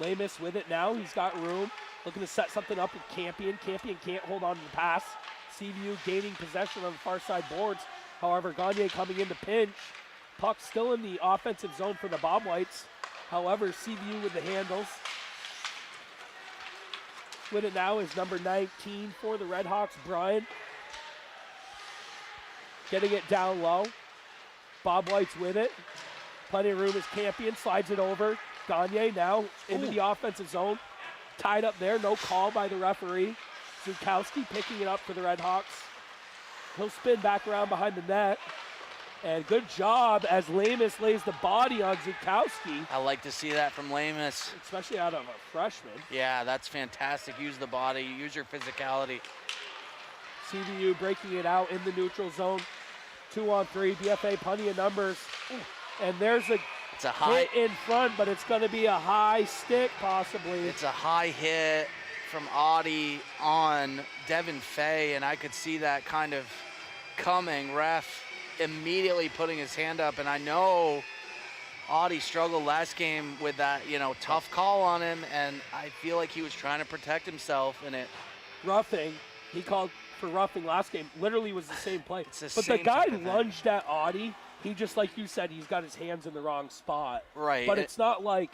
Lamus with it now. He's got room. Looking to set something up with Campion. Campion can't hold on to the pass. CVU gaining possession on the far side boards. However, Gagne coming in to pinch. Puck still in the offensive zone for the Bobwhites. However, CVU with the handles. With it now is number 19 for the Redhawks, Brian. Getting it down low. Bobwhites with it. Plenty of room as Campion slides it over. Gagne now into the offensive zone. Tied up there, no call by the referee. Zukowski picking it up for the Redhawks. He'll spin back around behind the net. And good job as Lamus lays the body on Zukowski. I like to see that from Lamus. Especially out of a freshman. Yeah, that's fantastic. Use the body, use your physicality. CVU breaking it out in the neutral zone. 2-on-3, BFA, plenty of numbers. And there's a hit in front, but it's going to be a high stick possibly. It's a high hit from Audie on Devin Fay, and I could see that kind of coming. Ref immediately putting his hand up, and I know Audie struggled last game with that, tough call on him, and I feel like he was trying to protect himself in it. Roughing, he called for roughing last game, literally was the same play. But the guy lunged at Audie. He just, like you said, he's got his hands in the wrong spot. Right. But it's not like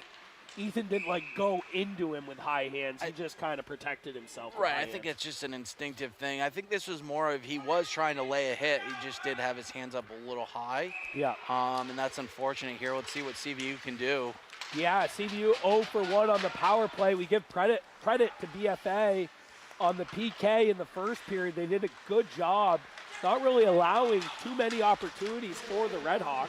Ethan didn't go into him with high hands. He just kind of protected himself. Right. I think it's just an instinctive thing. I think this was more of he was trying to lay a hit. He just did have his hands up a little high. Yeah. And that's unfortunate here. Let's see what CVU can do. Yeah, CVU 0 for 1 on the power play. We give credit to BFA on the PK in the first period. They did a good job, not really allowing too many opportunities for the Redhawks.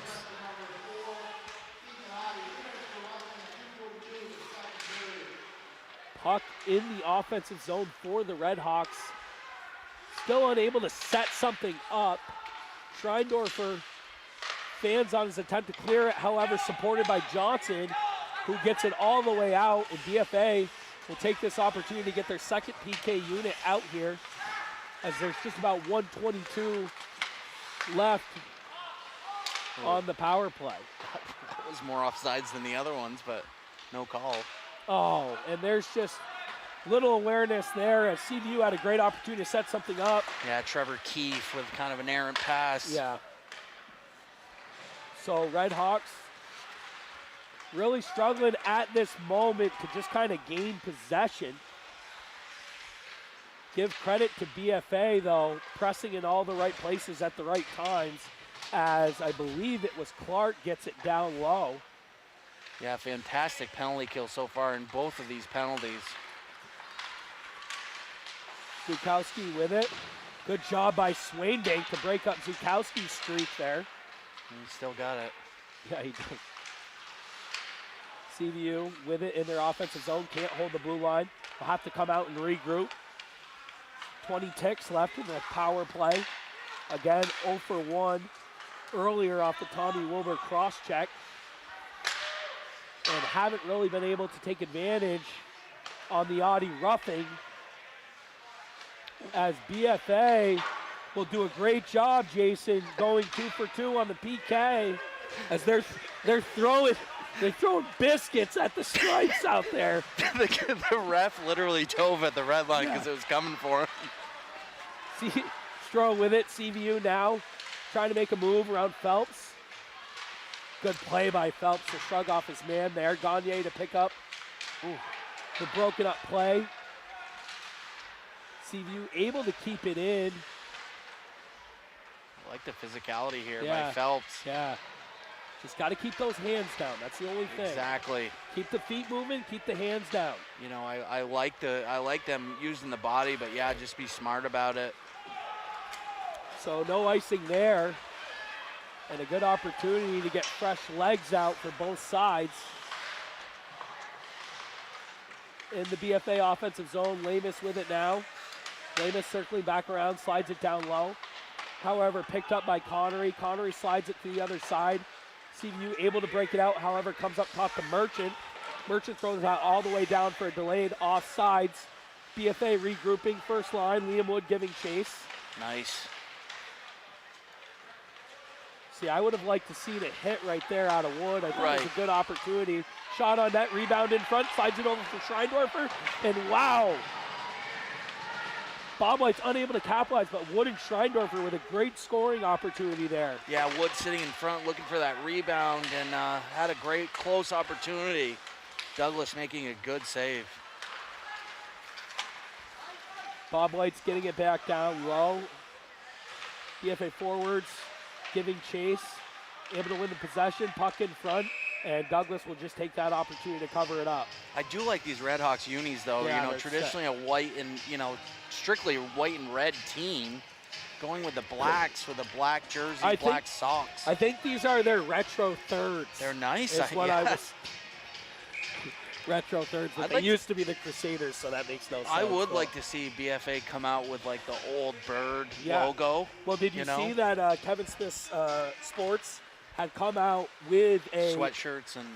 Puck in the offensive zone for the Redhawks. Still unable to set something up. Schreindorfer fans on his attempt to clear it, however, supported by Johnson, who gets it all the way out, and BFA will take this opportunity to get their second PK unit out here, as there's just about 1:22 left on the power play. That was more offsides than the other ones, but no call. Oh, and there's just little awareness there, as CVU had a great opportunity to set something up. Yeah, Trevor Keefe with kind of an errant pass. Yeah. So Redhawks really struggling at this moment to just kind of gain possession. Give credit to BFA, though, pressing in all the right places at the right times, as I believe it was Clark gets it down low. Yeah, fantastic penalty kill so far in both of these penalties. Zukowski with it. Good job by Swainbank to break up Zukowski's streak there. And he still got it. Yeah, he does. CVU with it in their offensive zone, can't hold the blue line. They'll have to come out and regroup. 20 ticks left in the power play. Again, 0 for 1 earlier off the Tommy Wilbur cross check. And haven't really been able to take advantage on the Audi roughing, as BFA will do a great job, Jason, going 2 for 2 on the PK, as they're throwing biscuits at the stripes out there. The ref literally dove at the red line because it was coming for him. See, Stroh with it. CVU now trying to make a move around Phelps. Good play by Phelps to shrug off his man there. Gagne to pick up the broken up play. CVU able to keep it in. I like the physicality here Yeah. by Phelps. Yeah. Just got to keep those hands down. That's the only thing. Exactly. Keep the feet moving, keep the hands down. You know, I like them using the body, but yeah, just be smart about it. So no icing there. And a good opportunity to get fresh legs out for both sides. In the BFA offensive zone, Lamus with it now. Lamus circling back around, slides it down low. However, picked up by Connery. Connery slides it to the other side. CVU able to break it out, however, comes up top to Merchant. Merchant throws it out all the way down for a delayed offsides. BFA regrouping, first line, Liam Wood giving chase. Nice. See, I would have liked to see a hit right there out of Wood. I think it was a good opportunity. Shot on net, rebound in front, slides it over for Schreindorfer, and wow! Bobwhite's unable to capitalize, but Wood and Schreindorfer with a great scoring opportunity there. Yeah, Wood sitting in front looking for that rebound and had a great close opportunity. Douglas making a good save. Bobwhite's getting it back down low. BFA forwards giving chase, able to win the possession, puck in front, and Douglas will just take that opportunity to cover it up. I do like these Redhawks unis though. Yeah, you know, traditionally a white and, you know, strictly white and red team, going with the blacks with a black jersey, black socks. I think these are their retro thirds. They're nice. Is what I was. Retro thirds. But they used to be the Crusaders, so that makes no sense. I would like to see BFA come out with like the old bird logo. Well, did you see that Kevin Smith's Sports had come out with a sweatshirts and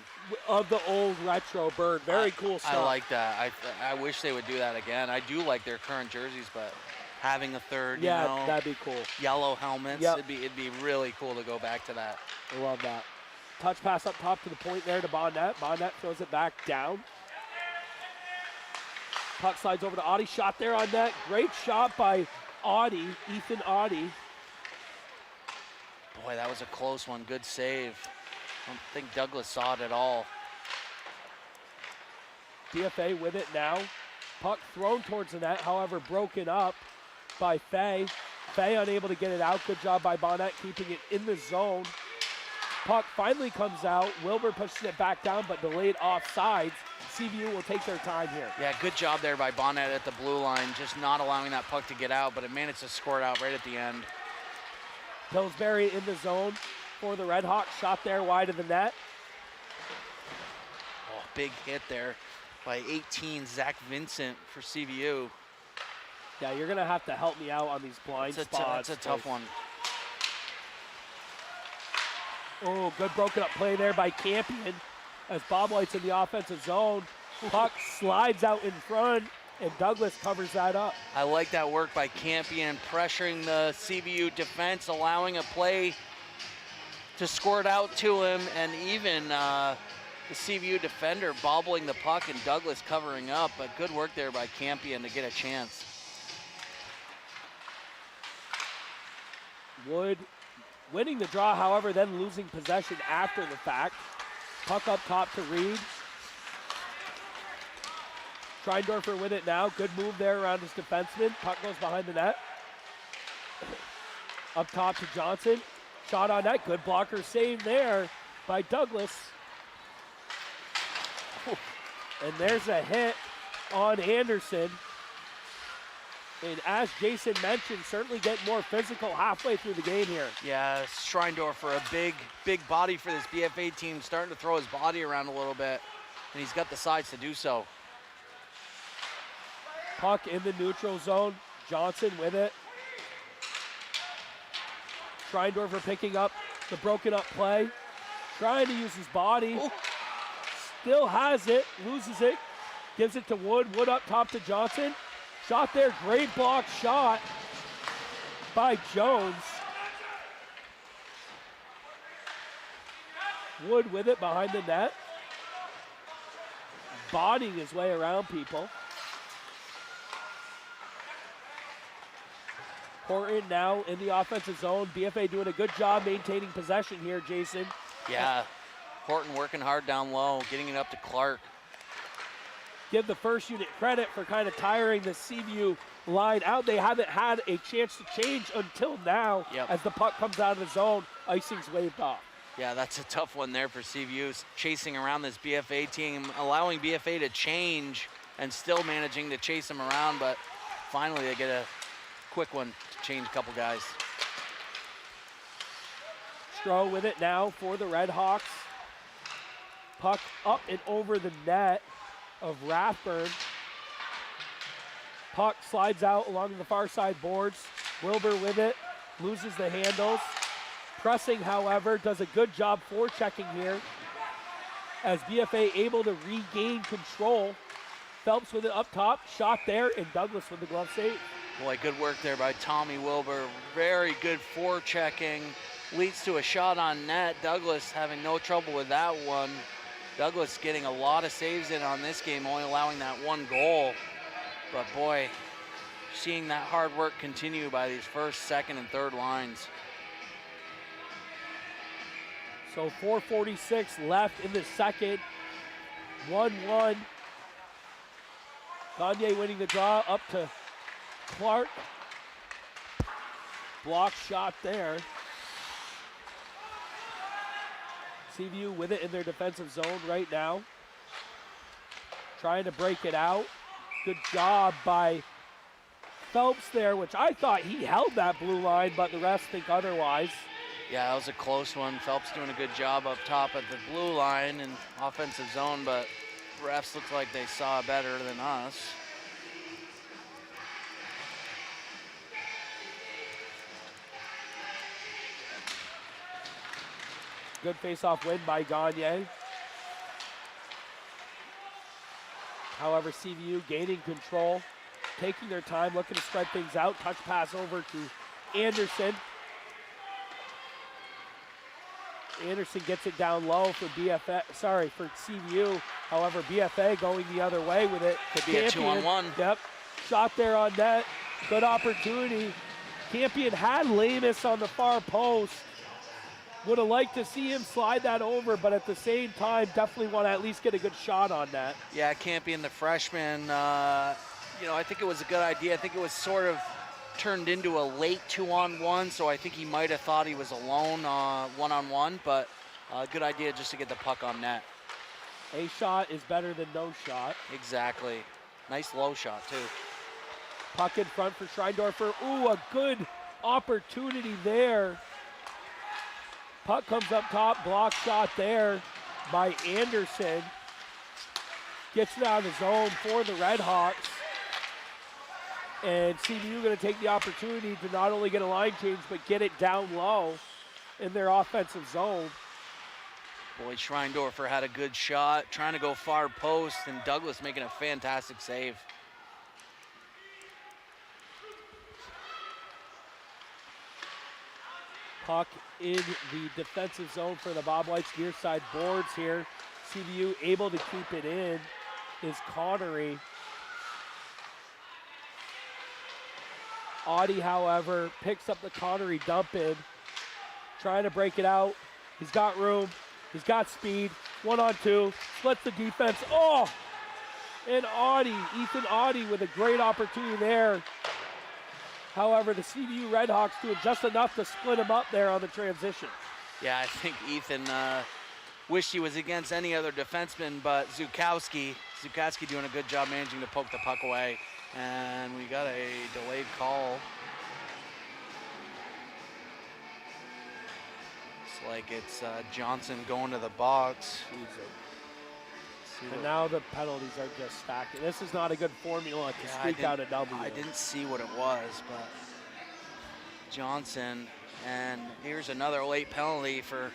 of the old retro bird? Very cool stuff. I like that. I wish they would do that again. I do like their current jerseys, but having a third, you know, that'd be cool. Yellow helmets, it'd be really cool to go back to that. I love that. Touch pass up top to the point there to Bonnet. Bonnet throws it back down. Puck slides over to Audi. Shot there on net. Great shot by Audi, Ethan Audi. Boy, that was a close one. Good save. I don't think Douglas saw it at all. BFA with it now. Puck thrown towards the net, however, broken up by Fay. Fay unable to get it out. Good job by Bonnet keeping it in the zone. Puck finally comes out. Wilbur pushes it back down, but delayed offsides. CVU will take their time here. Yeah, good job there by Bonnet at the blue line, just not allowing that puck to get out, but it managed to score it out right at the end. Pillsbury in the zone for the Red Hawks. Shot there wide of the net. Oh, big hit there by 18, Zach Vincent for CVU. Yeah, you're going to have to help me out on these blind spots. That's a tough one. Oh, good broken up play there by Campion as Bobwhite's in the offensive zone. Puck slides out in front, and Douglas covers that up. I like that work by Campion, pressuring the CVU defense, allowing a play to score it out to him, and even the CVU defender bobbling the puck and Douglas covering up, but good work there by Campion to get a chance. Wood winning the draw, however, then losing possession after the fact. Puck up top to Reed. Treindorfer with it now. Good move there around his defenseman. Puck goes behind the net. Up top to Johnson. Shot on net. Good blocker save there by Douglas. And there's a hit on Anderson. And as Jason mentioned, certainly getting more physical halfway through the game here. Yeah, Schreindorfer, a big body for this BFA team, starting to throw his body around a little bit, and he's got the size to do so. Puck in the neutral zone. Johnson with it. Schreindorfer picking up the broken up play. Trying to use his body. Ooh. Still has it, loses it. Gives it to Wood. Wood up top to Johnson. Shot there, great block shot by Jones. Wood with it behind the net. Bodying his way around people. Horton now in the offensive zone. BFA doing a good job maintaining possession here, Jason. Yeah, Horton working hard down low, getting it up to Clark. Give the first unit credit for kind of tiring the CVU line out. They haven't had a chance to change until now. Yep. As the puck comes out of the zone, icing's waved off. Yeah, that's a tough one there for CVU, chasing around this BFA team, allowing BFA to change and still managing to chase them around, but finally they get a quick one to change a couple guys. Stroh with it now for the Red Hawks. Puck up and over the net of Rathburn. Puck slides out along the far side boards. Wilbur with it, loses the handles. Pressing, however, does a good job forechecking here as BFA able to regain control. Phelps with it up top, shot there, and Douglas with the glove save. Boy, good work there by Tommy Wilbur. Very good forechecking, leads to a shot on net. Douglas having no trouble with that one. Douglas getting a lot of saves in on this game, only allowing that one goal. But boy, seeing that hard work continue by these first, second, and third lines. So 4:46 left in the second. 1-1. Gagne winning the draw up to Clark. Block shot there. CVU with it in their defensive zone right now. Trying to break it out. Good job by Phelps there, which I thought he held that blue line, but the refs think otherwise. Yeah, that was a close one. Phelps doing a good job up top at the blue line and offensive zone, but refs look like they saw better than us. Good face-off win by Gagne. However, CVU gaining control, taking their time, looking to spread things out. Touch pass over to Anderson. Anderson gets it down low for for CVU. However, BFA going the other way with it. Could be a 2-on-1. Yep. Shot there on net. Good opportunity. Campion had Lamus on the far post. Would have liked to see him slide that over, but at the same time, definitely want to at least get a good shot on that. Yeah, Campion, the freshman, I think it was a good idea. I think it was sort of turned into a late 2-on-1, so I think he might have thought he was alone one-on-one, but Good idea just to get the puck on net. A shot is better than no shot. Exactly. Nice low shot, too. Puck in front for Schreindorfer. Ooh, a good opportunity there. Puck comes up top, block shot there by Anderson. Gets it out of the zone for the Red Hawks. And CVU going to take the opportunity to not only get a line change, but get it down low in their offensive zone. Boy, Schreindorfer had a good shot, trying to go far post, and Douglas making a fantastic save. Puck in the defensive zone for the Bobwhites near side boards here. CVU able to keep it in is Connery. Audie, however, picks up the Connery dump in, trying to break it out. He's got room, he's got speed, 1-on-2, splits the defense. Oh! And Audie, Ethan Audie with a great opportunity there. However, the CVU Redhawks doing just enough to split him up there on the transition. Yeah, I think Ethan wished he was against any other defenseman, but Zukowski doing a good job managing to poke the puck away. And we got a delayed call. Looks like it's Johnson going to the box. And now the penalties are just stacking. This is not a good formula to squeak out a W. I didn't see what it was, but Johnson. And here's another late penalty for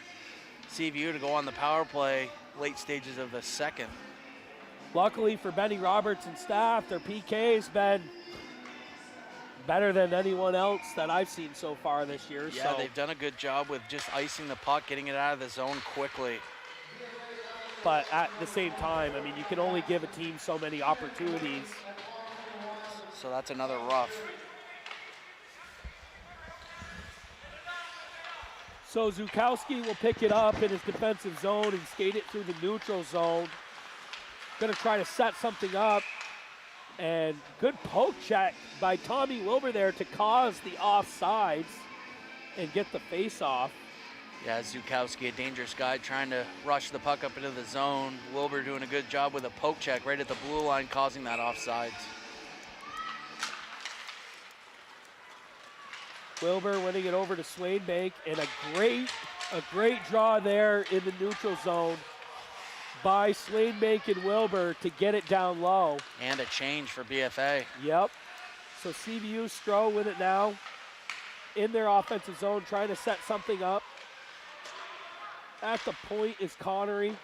CVU to go on the power play, late stages of the second. Luckily for Benny Roberts and staff, their PK's been better than anyone else that I've seen so far this year. Yeah, they've done a good job with just icing the puck, getting it out of the zone quickly. But at the same time, I mean, you can only give a team so many opportunities. So that's another rough. So Zukowski will pick it up in his defensive zone and skate it through the neutral zone. Going to try to set something up. And good poke check by Tommy Wilbur there to cause the offsides and get the face off. Yeah, Zukowski, a dangerous guy, trying to rush the puck up into the zone. Wilbur doing a good job with a poke check right at the blue line, causing that offsides. Wilbur winning it over to Swainbank, and a great draw there in the neutral zone by Swainbank and Wilbur to get it down low. And a change for BFA. Yep. So CVU Stroh with it now in their offensive zone, trying to set something up. At the point is Connery.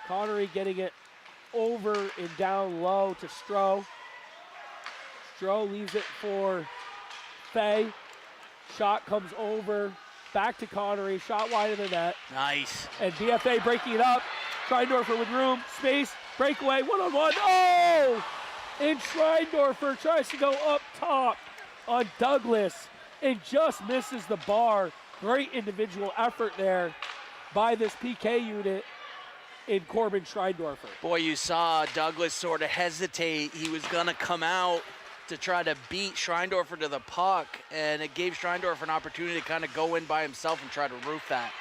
Connery getting it over and down low to Stroh. Stroh leaves it for Fay. Shot comes over, back to Connery, shot wide of the net. Nice. And BFA breaking it up. Schreindorfer with room, space, breakaway, one-on-one. Oh! And Schreindorfer tries to go up top on Douglas and just misses the bar. Great individual effort there by this PK unit in Corbin Schreindorfer. Boy, you saw Douglas sort of hesitate. He was going to come out to try to beat Schreindorfer to the puck, and it gave Schreindorfer an opportunity to kind of go in by himself and try to roof that.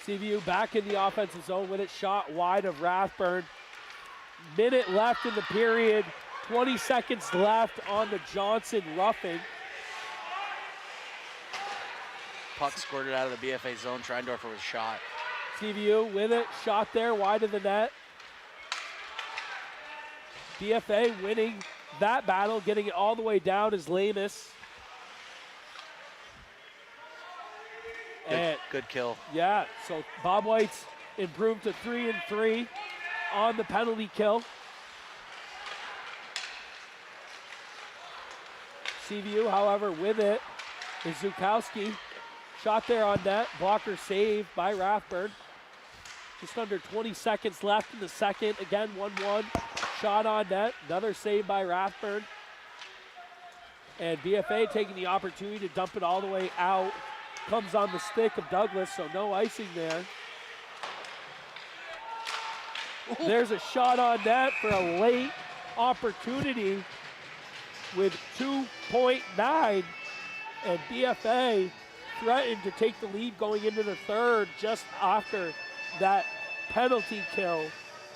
CVU back in the offensive zone with it, shot wide of Rathburn. Minute left in the period, 20 seconds left on the Johnson roughing. Puck squirted out of the BFA zone. Schreindorfer was shot. CVU with it, shot there, wide of the net. BFA winning that battle, getting it all the way down is Lamus. Good kill. Yeah, so Bobwhites improved to 3-3 on the penalty kill. CVU, however, with it is Zukowski. Shot there on net, blocker saved by Rathburn. Just under 20 seconds left in the second. Again, 1-1. Shot on net, another save by Rathburn. And BFA taking the opportunity to dump it all the way out. Comes on the stick of Douglas, so no icing there. There's a shot on net for a late opportunity with 2.9. And BFA threatened to take the lead going into the third just after that penalty kill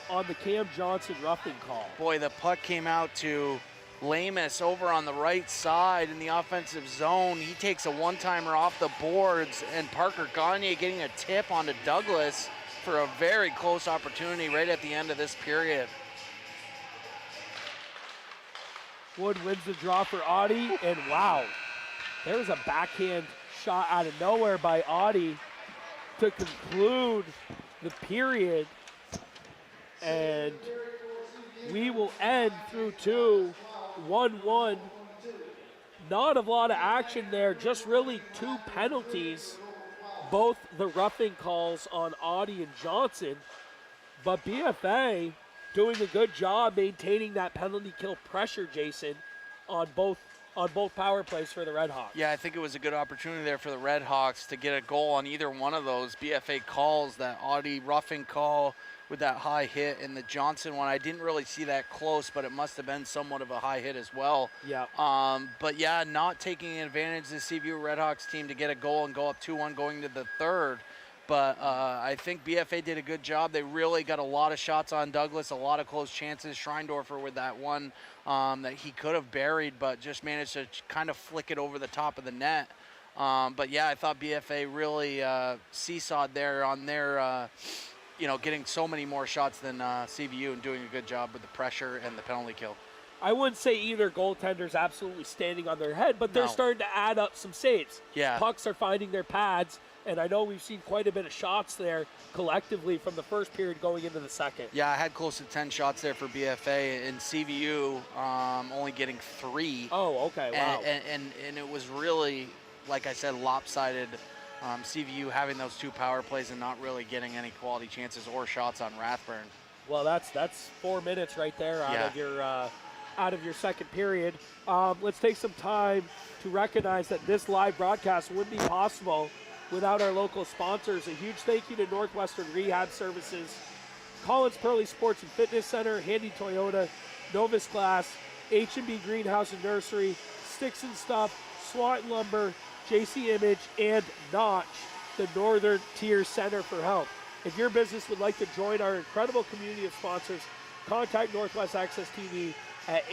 on the Cam Johnson roughing call. Boy, the puck came out to Lamus over on the right side in the offensive zone. He takes a one-timer off the boards, and Parker Gagne getting a tip onto Douglas for a very close opportunity right at the end of this period. Wood wins the draw for Audie, and wow, there was a backhand shot out of nowhere by Audie to conclude the period, and we will end through 1-1. Not a lot of action there, just really 2 penalties, both the roughing calls on Audie and Johnson, but BFA doing a good job maintaining that penalty kill pressure, Jason, on both power plays for the Red Hawks. Yeah, I think it was a good opportunity there for the Red Hawks to get a goal on either one of those BFA calls, that Audie roughing call with that high hit, and the Johnson one. I didn't really see that close, but it must have been somewhat of a high hit as well. Yeah. But yeah, not taking advantage of the CVU Red Hawks team to get a goal and go up 2-1 going to the third. But I think BFA did a good job. They really got a lot of shots on Douglas, a lot of close chances. Schreindorfer with that one that he could have buried, but just managed to kind of flick it over the top of the net. But yeah, I thought BFA really seesawed there on their, getting so many more shots than CVU and doing a good job with the pressure and the penalty kill. I wouldn't say either goaltender's absolutely standing on their head, but they're starting to add up some saves. Yeah. Pucks are finding their pads, and I know we've seen quite a bit of shots there collectively from the first period going into the second. Yeah, I had close to 10 shots there for BFA, and CVU only getting 3. Oh, okay, wow. And it was really, like I said, lopsided. CVU having those 2 power plays and not really getting any quality chances or shots on Rathburn. Well, that's 4 minutes right there out of your second period. Let's take some time to recognize that this live broadcast wouldn't be possible without our local sponsors. A huge thank you to Northwestern Rehab Services, Collins Pearly Sports and Fitness Center, Handy Toyota, Novus Glass, H&B Greenhouse and Nursery, Sticks and Stuff, Swanton Lumber, JC Image, and Notch, the Northern Tier Center for Health. If your business would like to join our incredible community of sponsors, contact Northwest Access TV at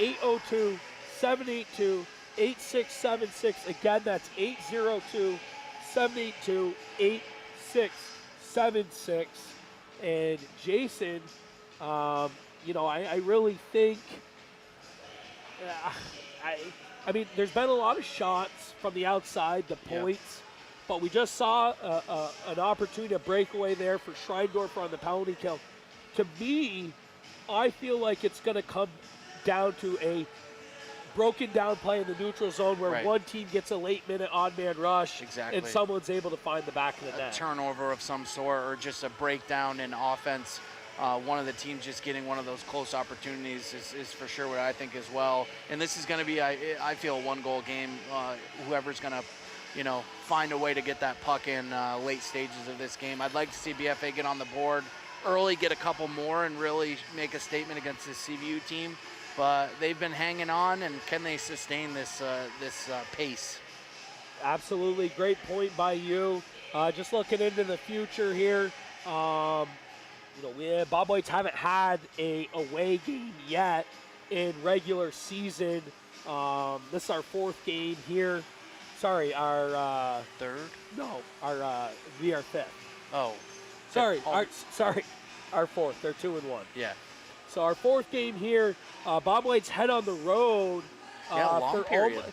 802-782-8676. Again, that's 802-782-8676. And Jason, I really think, I mean, there's been a lot of shots from the outside, the points, but we just saw an opportunity, a breakaway there for Schreindorfer on the penalty kill. To me, I feel like it's going to come down to a broken down play in the neutral zone where one team gets a late minute odd man rush and someone's able to find the back of the net. A turnover of some sort or just a breakdown in offense. One of the teams just getting one of those close opportunities is for sure what I think as well. And this is going to be, I feel, a 1-goal game. Whoever's going to, find a way to get that puck in late stages of this game. I'd like to see BFA get on the board early, get a couple more, and really make a statement against this CVU team. But they've been hanging on, and can they sustain this pace? Absolutely, great point by you. Just looking into the future here, Bobwhites haven't had a away game yet in regular season. This is our 4th game here. Sorry, our 3rd? No, we are 5th. Oh, sorry, our 4th. They're 2-1. Yeah. So our 4th game here. Bobwhites head on the road long period.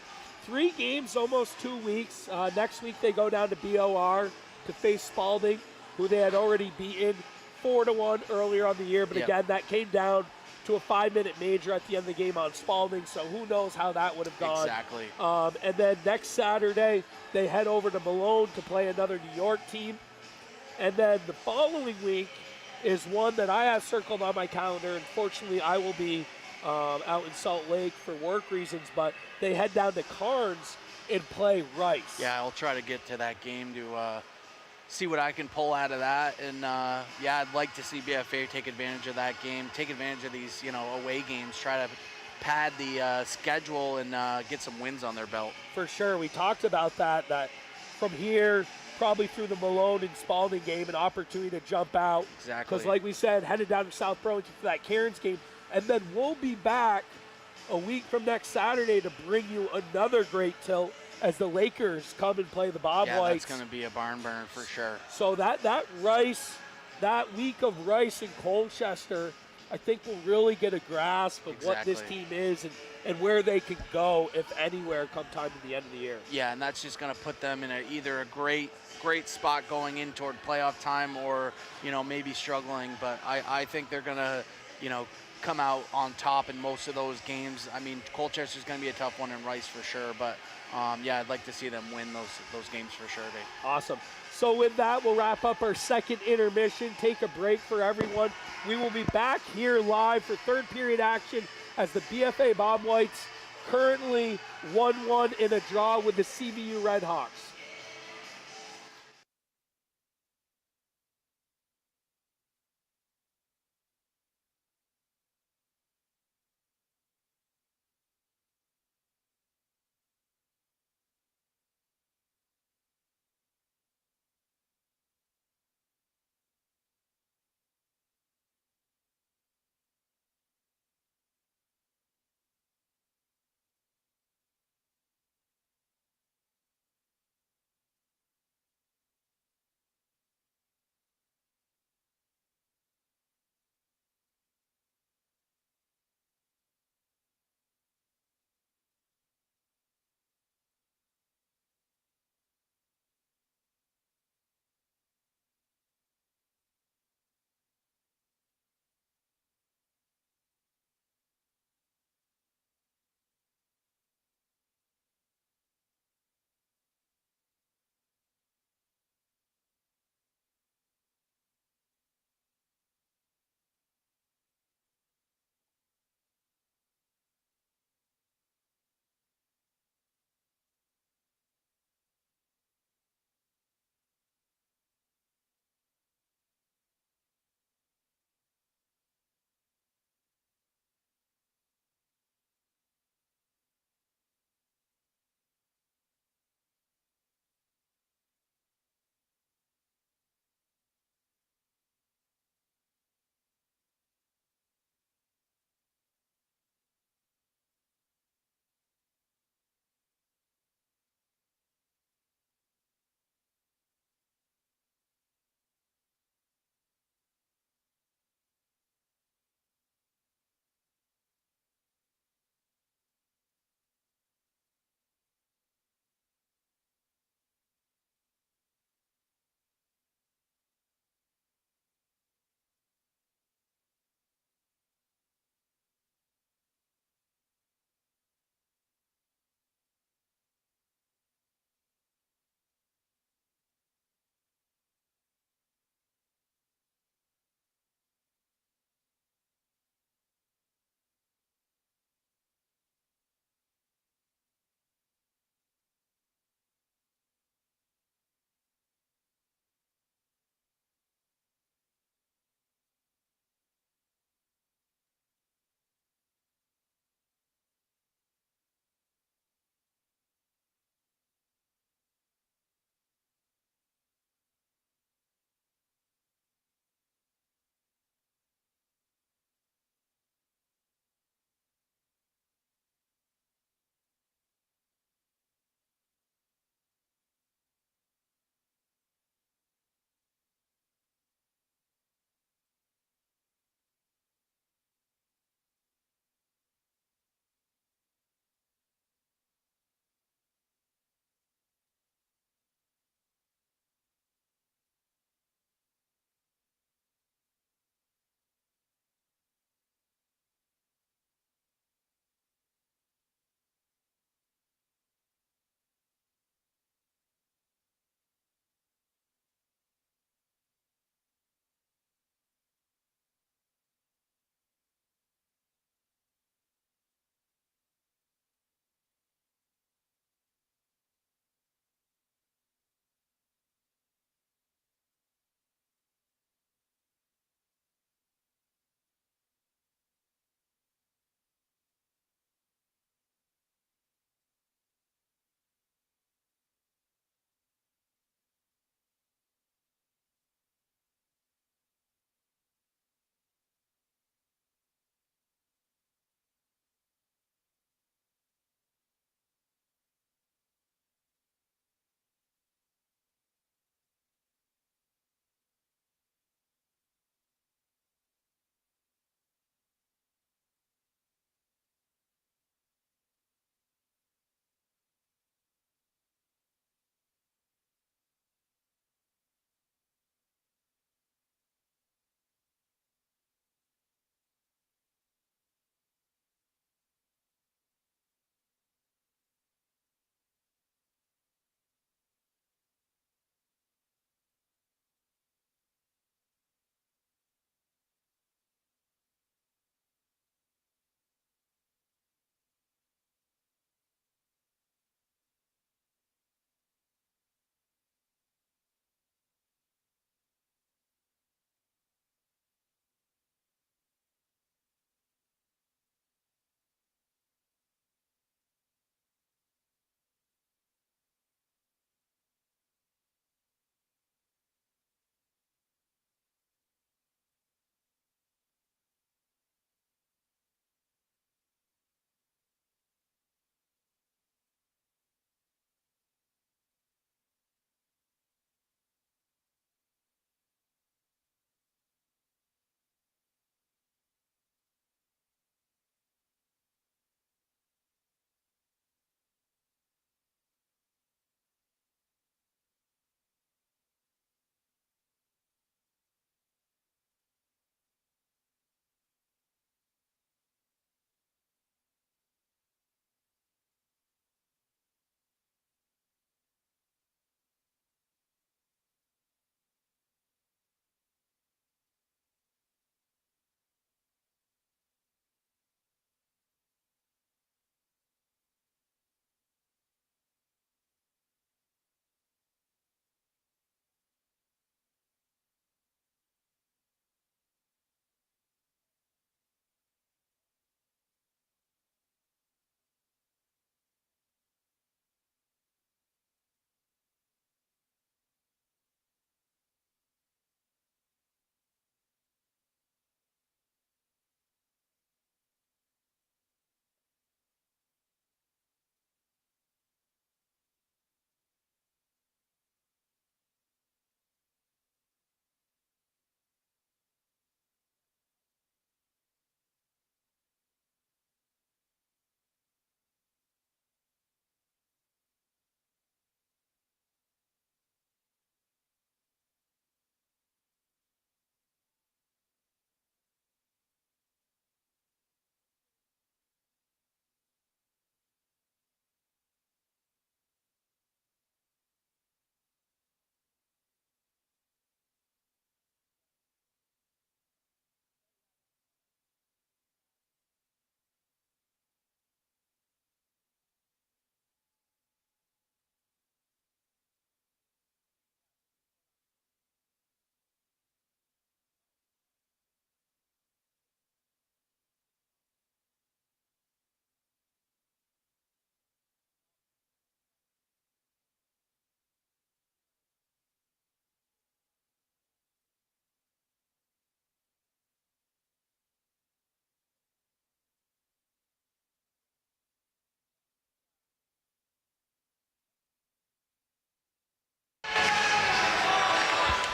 3 games, almost 2 weeks. Next week they go down to BOR to face Spalding, who they had already beaten 4-1 earlier on the year. But again, that came down to a 5-minute major at the end of the game on Spalding, so who knows how that would have gone. Exactly. And then next Saturday, they head over to Malone to play another New York team. And then the following week is one that I have circled on my calendar. Unfortunately, I will be out in Salt Lake for work reasons, but they head down to Carnes and play Rice. Yeah, I'll try to get to that game to see what I can pull out of that. And, I'd like to see BFA take advantage of that game, take advantage of these, away games, try to pad the schedule and get some wins on their belt. For sure. We talked about that from here, probably through the Malone and Spalding game, an opportunity to jump out. Exactly. Because like we said, headed down to South Burlington for that Cairns game. And then we'll be back a week from next Saturday to bring you another great tilt as the Lakers come and play the Bobwhites. Yeah, that's going to be a barn burner for sure. So that week of Rice and Colchester, I think we'll really get a grasp of what this team is and where they can go, if anywhere, come time to the end of the year. Yeah, and that's just going to put them in either a great spot going in toward playoff time, or maybe struggling. But I think they're going to come out on top in most of those games. I mean, Colchester's going to be a tough one, and Rice for sure. But yeah, I'd like to see them win those games for sure. Awesome. So with that, we'll wrap up our second intermission, take a break for everyone. We will be back here live for third period action as the BFA Bobwhites currently 1-1 in a draw with the CVU Redhawks.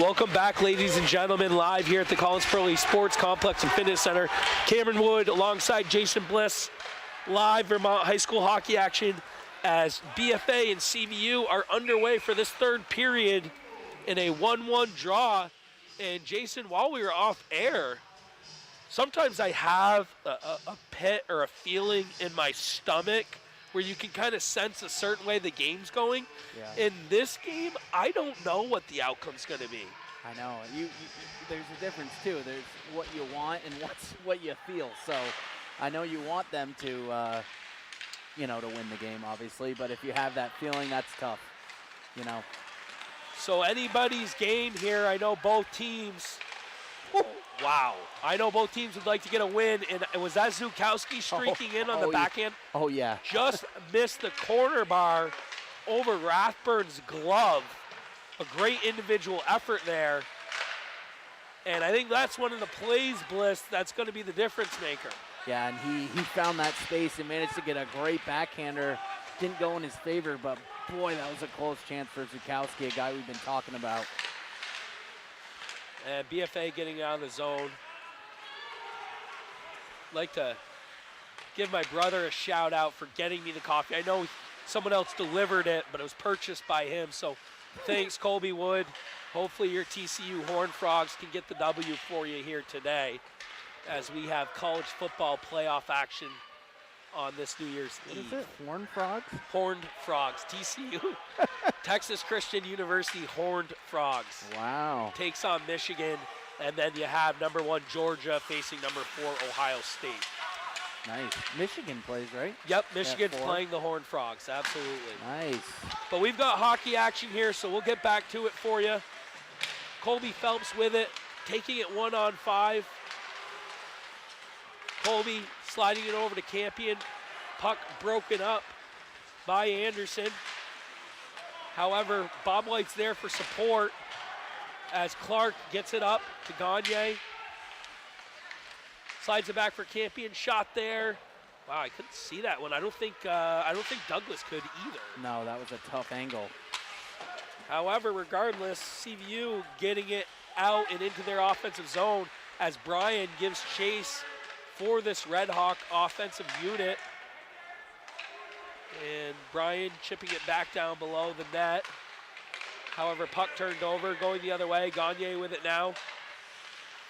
Welcome back, ladies and gentlemen, live here at the Collins Pearly Sports Complex and Fitness Center. Cameron Wood alongside Jason Bliss, live Vermont high school hockey action as BFA and CVU are underway for this third period in a 1-1 draw. And Jason, while we were off air, sometimes I have a pit or a feeling in my stomach where you can kind of sense a certain way the game's going. Yeah. In this game, I don't know what the outcome's going to be. I know. There's a difference, too. There's what you want and what you feel. So I know you want them to, to win the game, obviously. But if you have that feeling, that's tough, So anybody's game here. I know both teams. Wow. I know both teams would like to get a win. And was that Zukowski streaking in on the backhand? Oh, yeah. Just missed the corner bar over Rathburn's glove. A great individual effort there. And I think that's one of the plays, Bliss, that's going to be the difference maker. Yeah, and he found that space and managed to get a great backhander. Didn't go in his favor, but boy, that was a close chance for Zukowski, a guy we've been talking about. And BFA getting out of the zone. Like to give my brother a shout out for getting me the coffee. I know someone else delivered it, but it was purchased by him. So thanks, Colby Wood. Hopefully your TCU Horned Frogs can get the W for you here today as we have college football playoff action on this New Year's Eve. What is it, Horned Frogs? Horned Frogs, TCU. Texas Christian University Horned Frogs. Wow. Takes on Michigan, and then you have number 1 Georgia facing number 4 Ohio State. Nice. Michigan plays, right? Yep, Michigan's playing the Horned Frogs, absolutely. Nice. But we've got hockey action here, so we'll get back to it for you. Colby Phelps with it, taking it 1-on-5. Colby sliding it over to Campion. Puck broken up by Anderson. However, Bobwhite's there for support as Clark gets it up to Gagne. Slides it back for Campion. Shot there. Wow, I couldn't see that one. I don't think Douglas could either. No, that was a tough angle. However, regardless, CVU getting it out and into their offensive zone as Brian gives chase for this Red Hawk offensive unit. And Brian chipping it back down below the net. However, puck turned over, going the other way. Gagne with it now.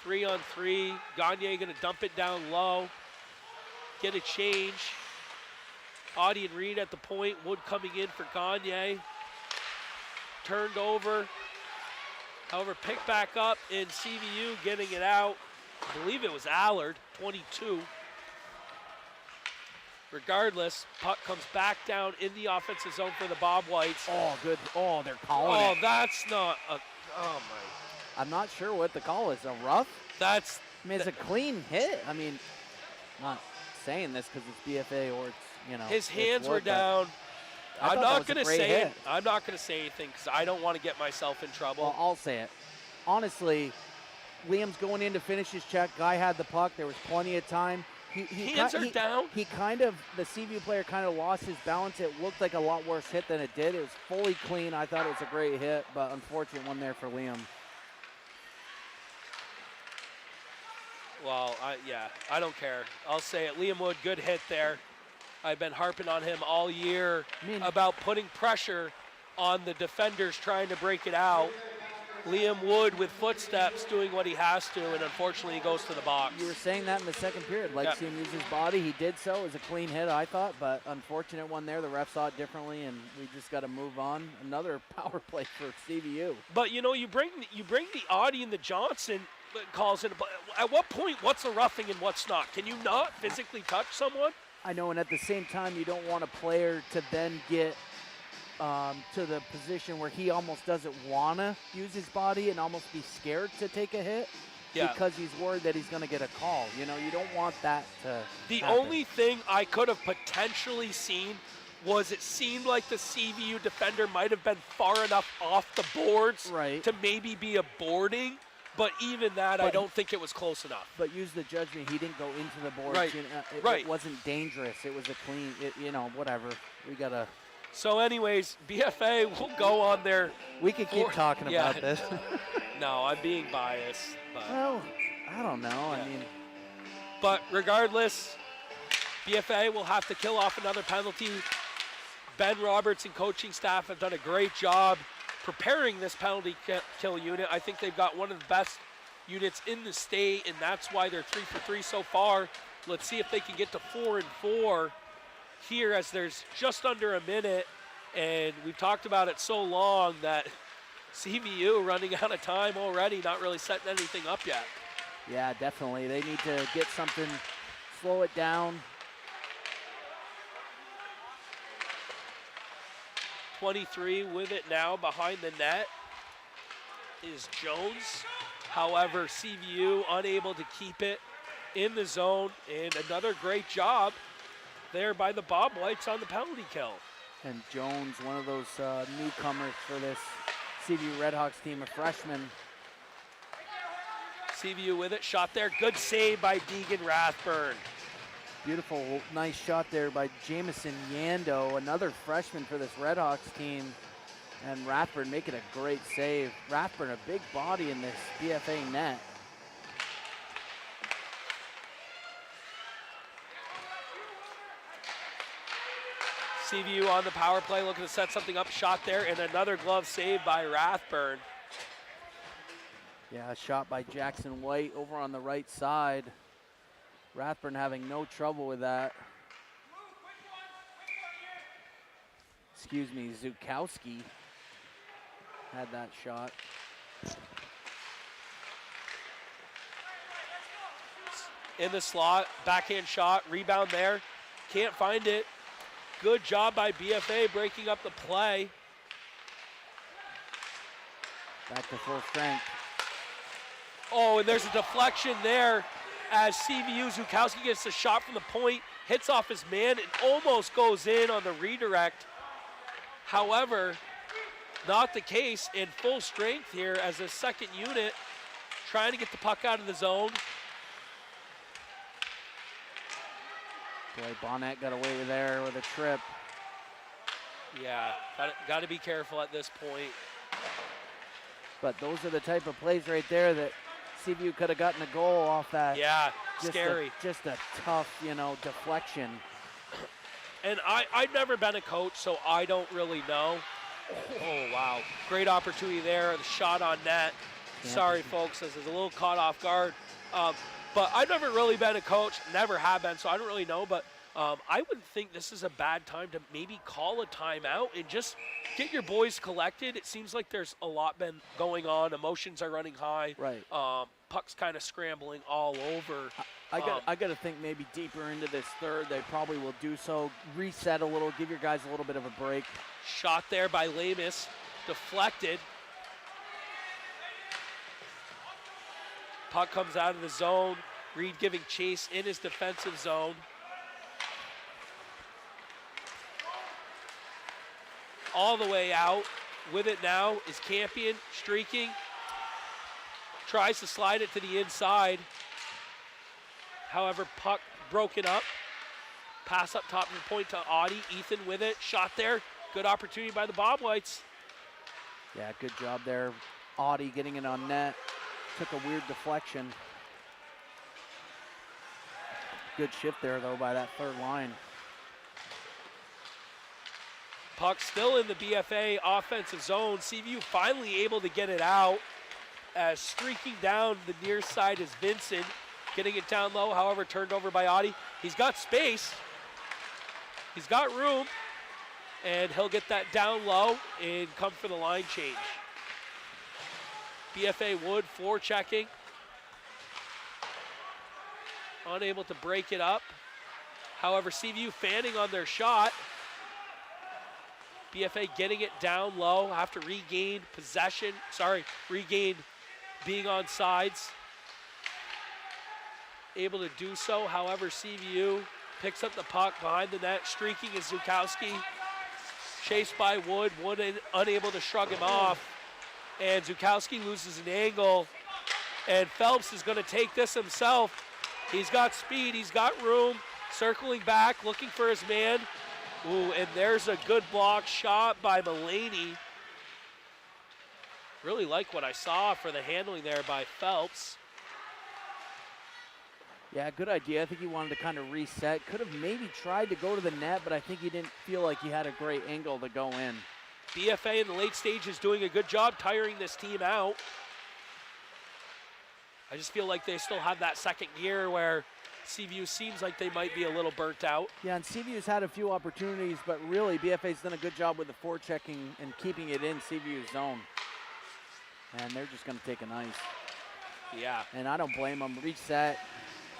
3-on-3. Gagne going to dump it down low. Get a change. Audie and Reed at the point. Wood coming in for Gagne. Turned over. However, picked back up in CVU getting it out. I believe it was Allard, 22. Regardless, puck comes back down in the offensive zone for the Bobwhites. Oh, good. Oh, they're calling it. Oh, that's not a, oh my. I'm not sure what the call is. A rough? That's. I mean, it's a clean hit. I mean, not saying this because it's BFA or it's, His hands were down. I'm not going to say it. I'm not going to say anything because I don't want to get myself in trouble. Well, I'll say it. Honestly, Liam's going in to finish his check. Guy had the puck. There was plenty of time. Hands are down. The CVU player kind of lost his balance. It looked like a lot worse hit than it did. It was fully clean. I thought it was a great hit, but unfortunate one there for Liam. Well, I don't care. I'll say it. Liam Wood, good hit there. I've been harping on him all year about putting pressure on the defenders trying to break it out. Liam Wood with footsteps doing what he has to, and unfortunately he goes to the box. You were saying that in the second period. Like, see him use his body. He did so. It was a clean hit, I thought, but unfortunate one there. The ref saw it differently, and we just got to move on. Another power play for CVU. But, you bring the Audie and the Johnson calls it. At what point, what's a roughing and what's not? Can you not physically touch someone? I know, and at the same time, you don't want a player to then get to the position where he almost doesn't want to use his body and almost be scared to take a hit because he's worried that he's going to get a call. You don't want that to happen. Only thing I could have potentially seen was it seemed like the CVU defender might have been far enough off the boards to maybe be a boarding. But even that, I don't think it was close enough. But use the judgment. He didn't go into the boards. Right. It wasn't dangerous. It was a clean, whatever. We got to So anyways, BFA will go on their... We could keep talking about this. No, I'm being biased. But. Well, I don't know. Yeah. I mean, but regardless, BFA will have to kill off another penalty. Ben Roberts and coaching staff have done a great job preparing this penalty kill unit. I think they've got one of the best units in the state, and that's why they're 3 for 3 so far. Let's see if they can get to 4 and 4 here, as there's just under a minute, and we've talked about it so long that CVU running out of time already, not really setting anything up yet. yeah, definitely. They need to get something, slow it down. 23 with it now behind the net is Jones. However, CVU unable to keep it in the zone, and another great job there by the Bobwhites on the penalty kill. And Jones, one of those newcomers for this CVU Redhawks team, a freshman. CVU with it, shot there, good save by Deegan Rathburn. Beautiful, nice shot there by Jamison Yando, another freshman for this Redhawks team. And Rathburn making a great save. Rathburn, a big body in this BFA net. CVU on the power play, looking to set something up, shot there, and another glove save by Rathburn. Yeah, a shot by Jackson White over on the right side. Rathburn having no trouble with that. Excuse me, Zukowski had that shot. In the slot, backhand shot, rebound there, can't find it. Good job by BFA breaking up the play. Back to full strength. Oh, and there's a deflection there as CVU Zukowski gets the shot from the point, hits off his man, and almost goes in on the redirect. However, not the case, in full strength here as a second unit trying to get the puck out of the zone. Boy, Bonnet got away with there with a trip. Yeah, got to be careful at this point. But those are the type of plays right there that CVU could have gotten a goal off that. Yeah, just scary. Just a tough, deflection. And I've never been a coach, so I don't really know. Oh, wow. Great opportunity there. The shot on net. Yeah. Sorry, folks, this is a little caught off guard. But I've never really been a coach, never have been, so I don't really know. But I would think this is a bad time to maybe call a timeout and just get your boys collected. It seems like there's a lot been going on. Emotions are running high. Right. Puck's kind of scrambling all over. I got to think maybe deeper into this third, they probably will do so. Reset a little, give your guys a little bit of a break. Shot there by Lamus, deflected. Puck comes out of the zone. Reed giving chase in his defensive zone. All the way out. With it now is Campion, streaking. Tries to slide it to the inside. However, puck broken up. Pass up top of the point to Audie. Ethan with it. Shot there. Good opportunity by the Bobwhites. Yeah, good job there. Audie getting it on net. Took a weird deflection. Good shift there, though, by that third line. Puck still in the BFA offensive zone. CVU finally able to get it out. As streaking down the near side is Vincent. Getting it down low, however, turned over by Audie. He's got space. He's got room. And he'll get that down low and come for the line change. BFA Wood forechecking. Unable to break it up. However, CVU fanning on their shot. BFA getting it down low. Have to regain possession. Regain being on sides. Able to do so. However, CVU picks up the puck behind the net. Streaking is Zukowski. Chased by Wood. Wood unable to shrug him off. And Zukowski loses an angle. And Phelps is going to take this himself. He's got speed. He's got room. Circling back, looking for his man. Ooh, and there's a good block shot by Mulaney. Really like what I saw for the handling there by Phelps. Yeah, good idea. I think he wanted to kind of reset. Could have maybe tried to go to the net, but I think he didn't feel like he had a great angle to go in. BFA in the late stage is doing a good job tiring this team out. I just feel like they still have that second gear where CVU seems like they might be a little burnt out. Yeah, and CVU's had a few opportunities, but really BFA's done a good job with the forechecking and keeping it in CVU's zone. And they're just going to take an ice. Yeah. And I don't blame them. Reset,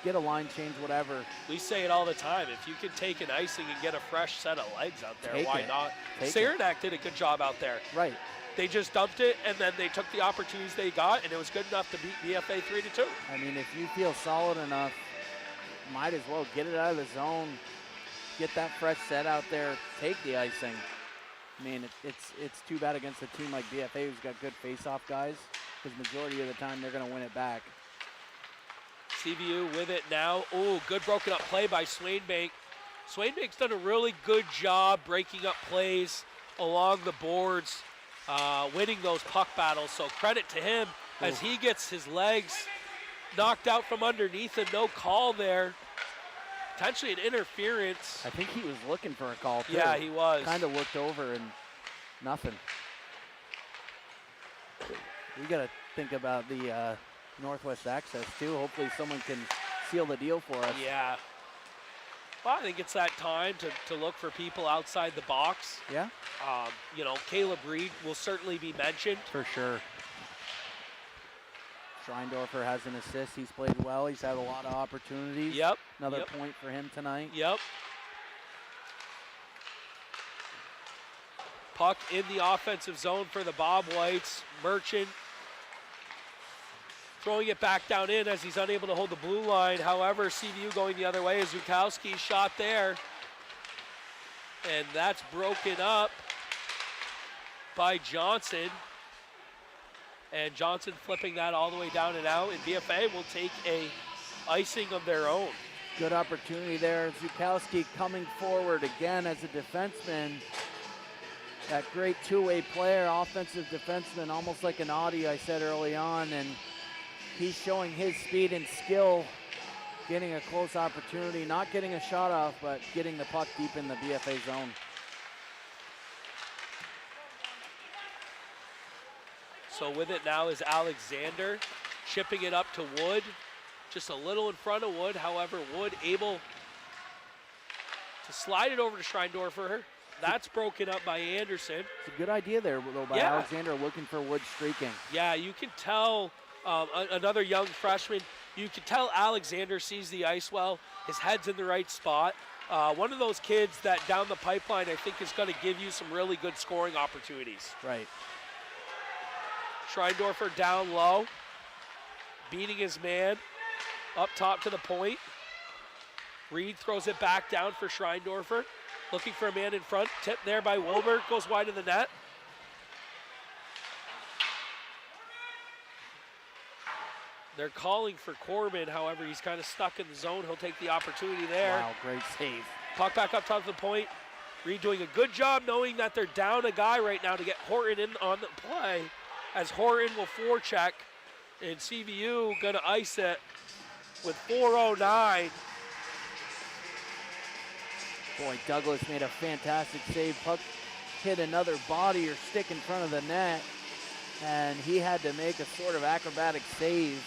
get a line change, whatever. We say it all the time. If you can take an icing and get a fresh set of legs out there, Take why it. not? Take Saranac did a good job out there. Right. They just dumped it, and then they took the opportunities they got, and it was good enough to beat BFA 3-2. I mean, if you feel solid enough, might as well get it out of the zone, get that fresh set out there, take the icing. I mean, it's too bad against a team like BFA who's got good face-off guys, because majority of the time they're going to win it back. CVU with it now. Oh, good broken up play by Swainbank. Swainbank's done a really good job breaking up plays along the boards, winning those puck battles. So credit to him as he gets his legs knocked out from underneath and no call there. Potentially an interference. I think he was looking for a call, too. Yeah, he was. Kind of looked over and nothing. We got to think about the Northwest access, too. Hopefully someone can seal the deal for us. Yeah. Well, I think it's that time to look for people outside the box. Yeah? You know, Caleb Reed will certainly be mentioned. For sure. Schreindorfer has an assist. He's played well. He's had a lot of opportunities. Yep. Another point for him tonight. Yep. Puck in the offensive zone for the Bobwhites. Merchant throwing it back down in as he's unable to hold the blue line. However, CVU going the other way. Zukowski's shot there. And that's broken up by Johnson. And Johnson flipping that all the way down and out. And BFA will take a icing of their own. Good opportunity there. Zukowski coming forward again as a defenseman. That great two-way player, offensive defenseman, almost like an Audi I said early on. And he's showing his speed and skill, getting a close opportunity, not getting a shot off, but getting the puck deep in the BFA zone. So with it now is Alexander, chipping it up to Wood, just a little in front of Wood. However, Wood able to slide it over to Schreindorfer. That's broken up by Anderson. It's a good idea there, though, by Alexander looking for Wood streaking. Yeah, you can tell another young freshman, you can tell Alexander sees the ice well. His head's in the right spot. One of those kids that down the pipeline I think is going to give you some really good scoring opportunities. Right. Schreindorfer down low, beating his man up top to the point. Reed throws it back down for Schreindorfer, looking for a man in front. Tip there by Wilbur, goes wide of the net. They're calling for Corbin, however, he's kind of stuck in the zone. He'll take the opportunity there. Wow, great save. Puck back up top of the point. Reed doing a good job knowing that they're down a guy right now to get Horton in on the play, as Horton will forecheck, and CVU gonna ice it with 4:09. Boy, Douglas made a fantastic save. Puck hit another body or stick in front of the net, and he had to make a sort of acrobatic save.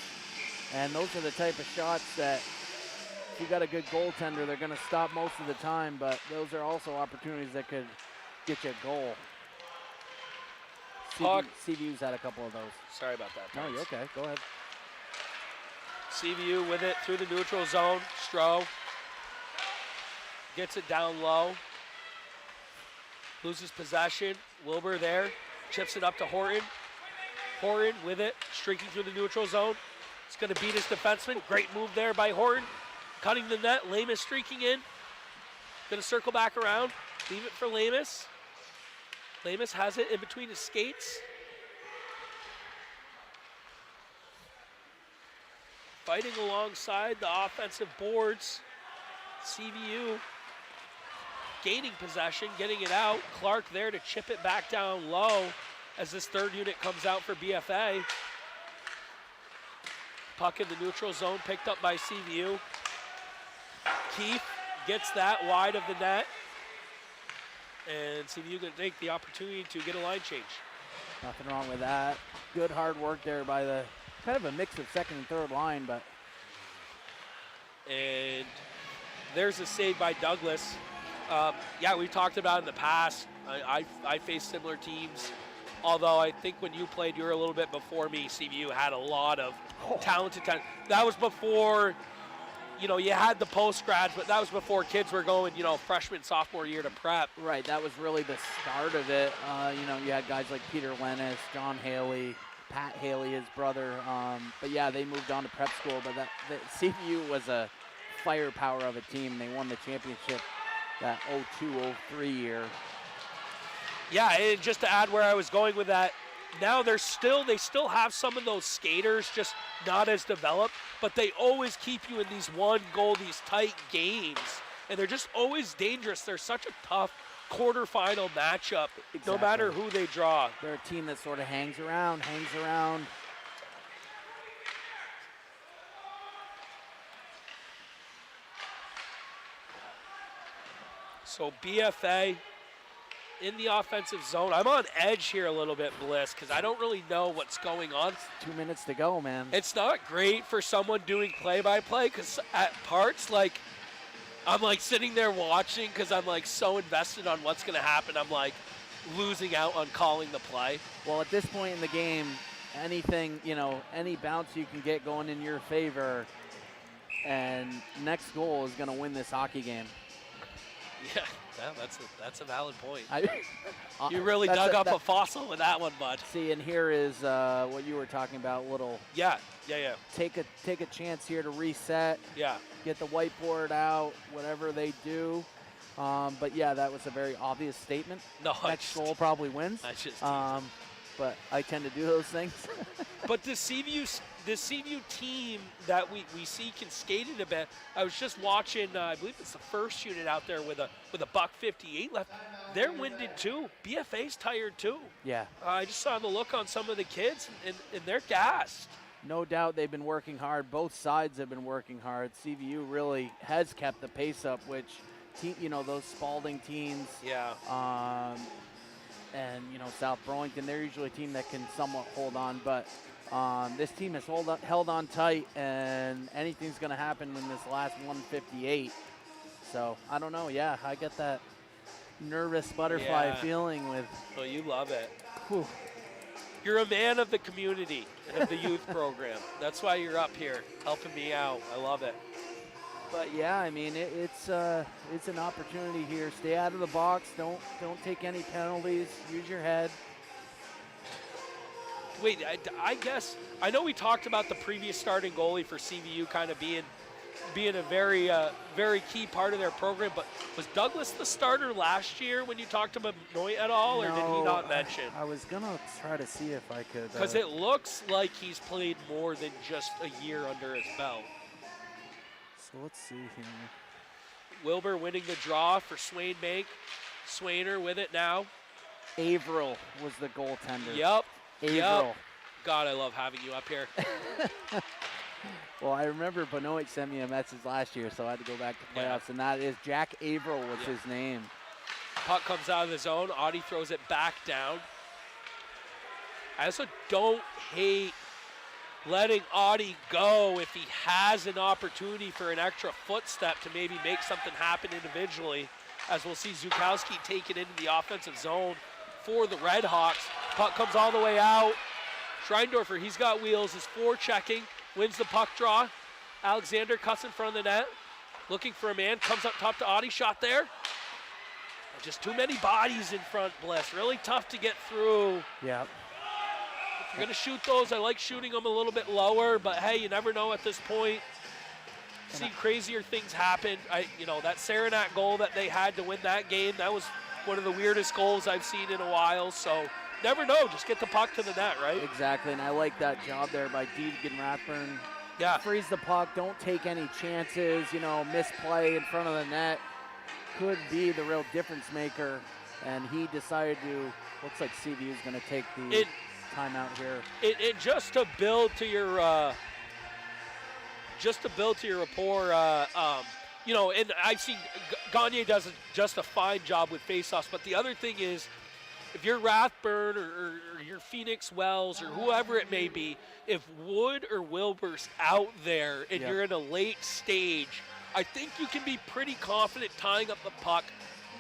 And those are the type of shots that if you got a good goaltender, they're gonna stop most of the time, but those are also opportunities that could get you a goal. CVU's had a couple of those. Sorry about that. No, you're okay. Go ahead. CVU with it through the neutral zone. Stroh gets it down low. Loses possession. Wilbur there. Chips it up to Horton. Horton with it. Streaking through the neutral zone. It's going to beat his defenseman. Great move there by Horton. Cutting the net. Lamus streaking in. Going to circle back around. Leave it for Lamus. Lamus has it in between his skates. Fighting alongside the offensive boards. CVU gaining possession, getting it out. Clark there to chip it back down low as this third unit comes out for BFA. Puck in the neutral zone, picked up by CVU. Keith gets that wide of the net. And CVU going to take the opportunity to get a line change. Nothing wrong with that. Good hard work there by the kind of a mix of second and third line, but. And there's a save by Douglas. Yeah, we talked about in the past. I faced similar teams. Although I think when you played, you were a little bit before me. CVU had a lot of talented talent. That was before, you know, you had the post-grads, but that was before kids were going, you know, freshman, sophomore year to prep. Right, that was really the start of it. You know, you had guys like Peter Lennis, John Haley, Pat Haley, his brother. But yeah, they moved on to prep school. But the CVU was a firepower of a team. They won the championship that 02-03 year. Yeah, and just to add where I was going with that, now they still have some of those skaters, just not as developed, but they always keep you in these one goal, these tight games, and they're just always dangerous. They're such a tough quarterfinal matchup, no matter who they draw. They're a team that sort of hangs around. So BFA in the offensive zone. I'm on edge here a little bit, Bliss, because I don't really know what's going on. 2 minutes to go, man. It's not great for someone doing play-by-play, because at parts, like, I'm like sitting there watching because I'm like so invested on what's going to happen. I'm like losing out on calling the play. Well, at this point in the game, anything, you know, any bounce you can get going in your favor, and next goal is going to win this hockey game. Yeah, that's a valid point. You really dug up a fossil with that one, bud. See, and here is what you were talking about, little. Yeah. Take a chance here to reset. Yeah. Get the whiteboard out, whatever they do. But yeah, that was a very obvious statement. No, next goal probably wins. But I tend to do those things. But the CVU team that we see can skate it a bit. I was just watching. I believe it's the first unit out there with a $1.58 left. They're winded too. BFA's tired too. Yeah. I just saw the look on some of the kids, and they're gassed. No doubt they've been working hard. Both sides have been working hard. CVU really has kept the pace up, which, you know, those Spalding teams. Yeah. And, you know, South Burlington, they're usually a team that can somewhat hold on. But this team has held on tight, and anything's going to happen in this last 158. So, I don't know. Yeah, I get that nervous butterfly feeling with. Oh, you love it. Whew. You're a man of the community and of the youth program. That's why you're up here helping me out. I love it. But yeah, I mean, it's an opportunity here. Stay out of the box. Don't take any penalties. Use your head. Wait, I guess I know we talked about the previous starting goalie for CVU kind of being a very key part of their program. But was Douglas the starter last year when you talked about Benoit at all, or did he not mention? I was gonna try to see if I could. Because it looks like he's played more than just a year under his belt. So let's see here. Wilbur winning the draw for Swain Bank. Swainer with it now. Averill was the goaltender. Yep. Averill. Yep. God, I love having you up here. Well, I remember Benoit sent me a message last year, so I had to go back to playoffs, and that is Jack Averill was his name. Puck comes out of the zone. Audie throws it back down. I also don't hate letting Audie go if he has an opportunity for an extra footstep to maybe make something happen individually, as we'll see Zukowski take it into the offensive zone for the Red Hawks. Puck comes all the way out. Schreindorfer, he's got wheels, is forechecking, wins the puck draw. Alexander cuts in front of the net, looking for a man, comes up top to Audie, shot there. Just too many bodies in front, Bliss. Really tough to get through. Yeah. If you're gonna shoot those, I like shooting them a little bit lower, but hey, you never know at this point. See crazier things happen. That Saranac goal that they had to win that game, that was one of the weirdest goals I've seen in a while, so never know, just get the puck to the net, right? Exactly, and I like that job there by Deegan Rathburn. Yeah. Freeze the puck, don't take any chances, misplay in front of the net. could be the real difference maker, and he decided to. Looks like CVU is going to take the timeout here. It just to build to your rapport. And I've seen Gagne does just a fine job with faceoffs. But the other thing is, if you're Rathburn or you're Phoenix Wells or whoever it may be, if Wood or Wilbur's out there and you're in a late stage, I think you can be pretty confident tying up the puck,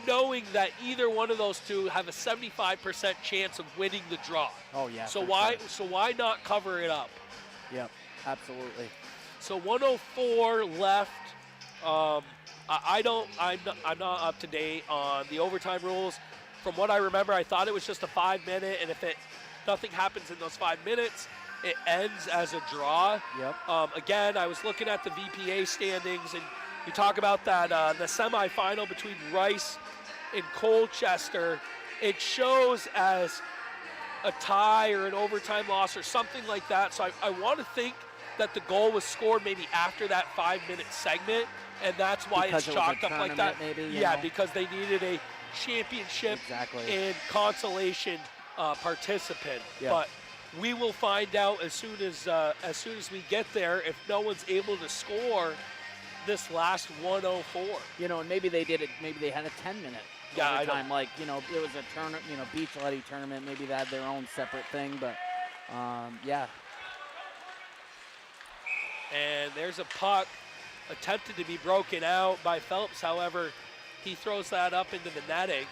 knowing that either one of those two have a 75% chance of winning the draw. Oh yeah. So why not cover it up? Yep, absolutely. So 104 left. I'm not up to date on the overtime rules. From what I remember, I thought it was just a 5-minute, and if nothing happens in those 5 minutes, it ends as a draw. Yep. Again, I was looking at the VPA standings, and you talk about that the semifinal between Rice and Colchester. It shows as a tie or an overtime loss or something like that. So I want to think that the goal was scored maybe after that 5-minute segment, and that's why Because it's it was a chalked up like that. tournament maybe, you yeah, know? because they needed a championship and consolation participant. Yeah. But we will find out as soon as we get there if no one's able to score this last 104. And maybe they did it. Maybe they had a 10-minute overtime. Like it was a tournament. Beach Letty tournament. Maybe they had their own separate thing. But yeah. And there's a puck attempted to be broken out by Phelps. However, he throws that up into the netting.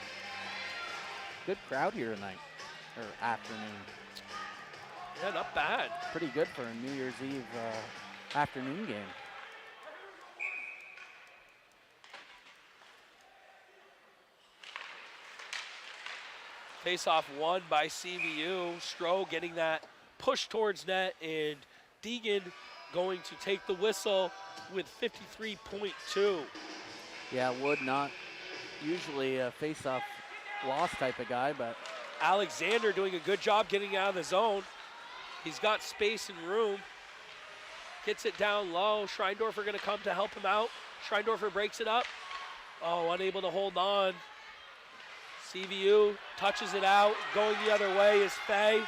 Good crowd here tonight, or afternoon. Yeah, not bad. Pretty good for a New Year's Eve afternoon game. Face-off won by CVU. Stroh getting that push towards net, and Deegan going to take the whistle with 53.2. Yeah, Wood not usually a face-off loss type of guy, but Alexander doing a good job getting out of the zone. He's got space and room. Gets it down low. Schreindorfer going to come to help him out. Schreindorfer breaks it up. Oh, unable to hold on. CVU touches it out. Going the other way is Fay.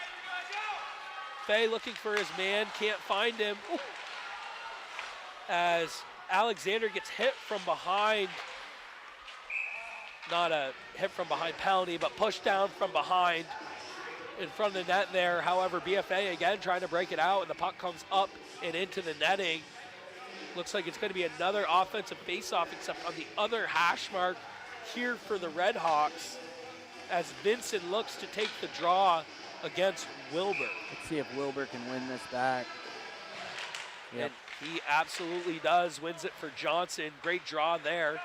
Fay looking for his man, can't find him. Ooh. As Alexander gets hit from behind. Not a hit from behind penalty, but pushed down from behind in front of the net there. However, BFA again trying to break it out, and the puck comes up and into the netting. Looks like it's going to be another offensive faceoff, except on the other hash mark here for the Red Hawks, as Vincent looks to take the draw against Wilbur. Let's see if Wilbur can win this back. Yep. And he absolutely does. Wins it for Johnson. Great draw there.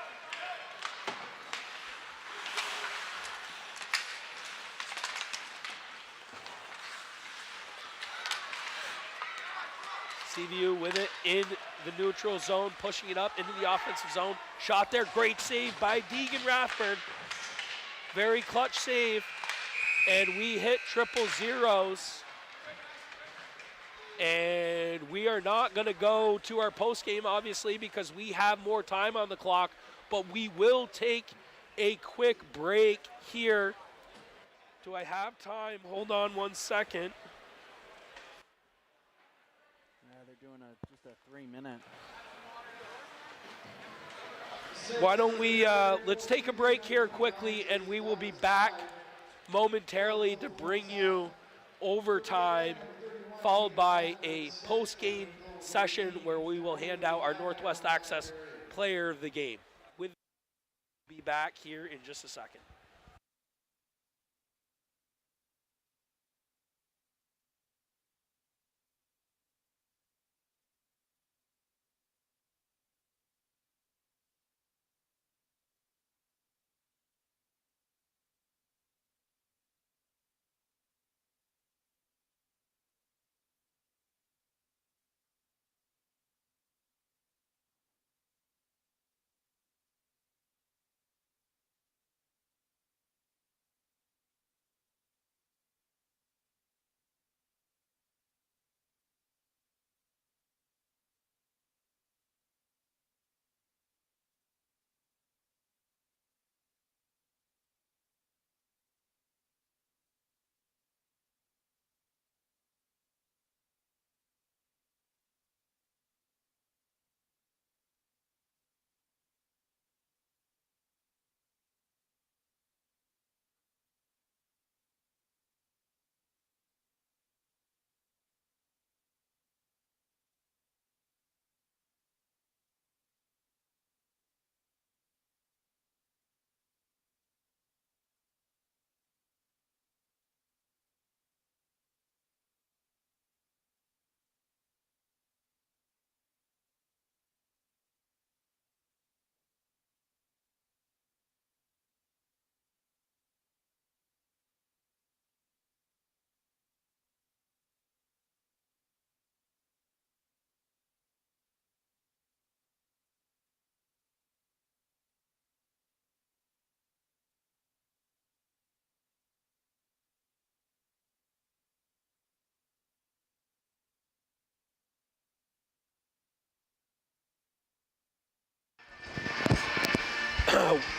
CVU with it in the neutral zone, pushing it up into the offensive zone. Shot there, great save by Deegan Rathburn. Very clutch save. And we hit triple zeros. And we are not going to go to our post game, obviously, because we have more time on the clock. But we will take a quick break here. Do I have time? Hold on 1 second. They're doing just a 3-minute. Why don't we, let's take a break here quickly, and we will be back momentarily to bring you overtime, followed by a post-game session where we will hand out our Northwest Access Player of the Game. We'll be back here in just a second.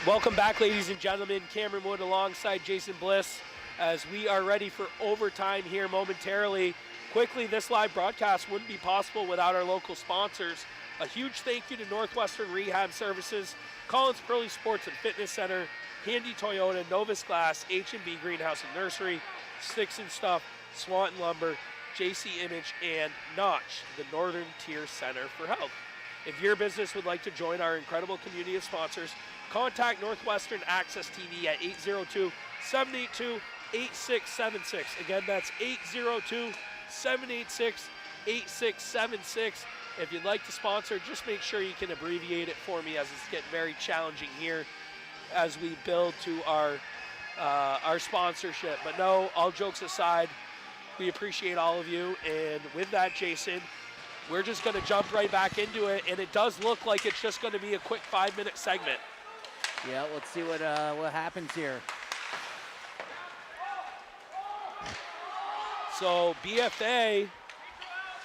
Welcome back, ladies and gentlemen. Cameron Wood alongside Jason Bliss as we are ready for overtime here momentarily. Quickly, this live broadcast wouldn't be possible without our local sponsors. A huge thank you to Northwestern Rehab Services, Collins Pearly Sports and Fitness Center, Handy Toyota, Novus Glass, H&B Greenhouse and Nursery, Sticks and Stuff, Swanton Lumber, JC Image, and Notch, the Northern Tier Center for Health. If your business would like to join our incredible community of sponsors, contact Northwestern Access TV at 802-782-8676. Again, that's 802-786-8676. If you'd like to sponsor, just make sure you can abbreviate it for me, as it's getting very challenging here as we build to our sponsorship. But no, all jokes aside, we appreciate all of you. And with that, Jason, we're just going to jump right back into it. And it does look like it's just going to be a quick 5-minute segment. Yeah, let's see what happens here. So BFA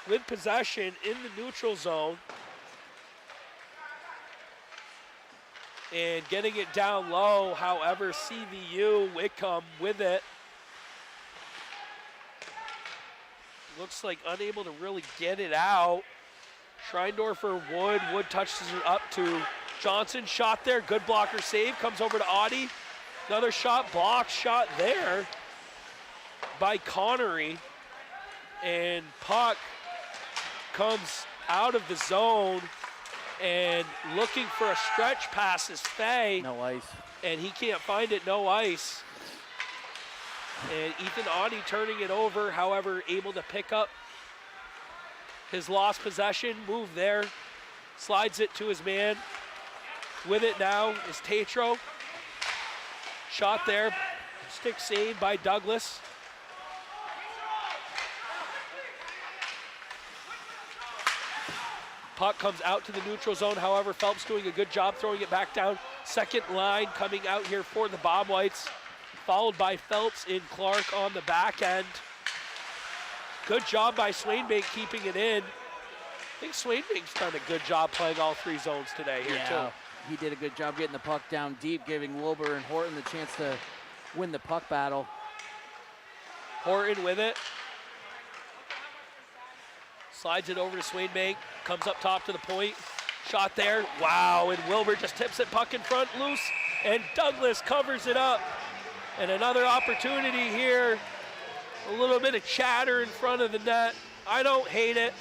with possession in the neutral zone and getting it down low. However, CVU, Whitcomb with it. Looks like unable to really get it out. Schreindorfer, Wood touches it up to Johnson. Shot there, good blocker save, comes over to Audie. Another shot, blocked shot there by Connery. And puck comes out of the zone, and looking for a stretch pass is Fay. No ice. And he can't find it, no ice. And Ethan Audie turning it over, however, able to pick up his lost possession, move there, slides it to his man. With it now is Tatro. Shot there, stick saved by Douglas. Puck comes out to the neutral zone, however, Phelps doing a good job throwing it back down. Second line coming out here for the Bobwhites, followed by Phelps and Clark on the back end. Good job by Swainbank keeping it in. I think Swainbank's done a good job playing all three zones today here too. He did a good job getting the puck down deep, giving Wilbur and Horton the chance to win the puck battle. Horton with it. Slides it over to Swainbank, comes up top to the point. Shot there, wow, and Wilbur just tips it, puck in front, loose, and Douglas covers it up. And another opportunity here. A little bit of chatter in front of the net. I don't hate it.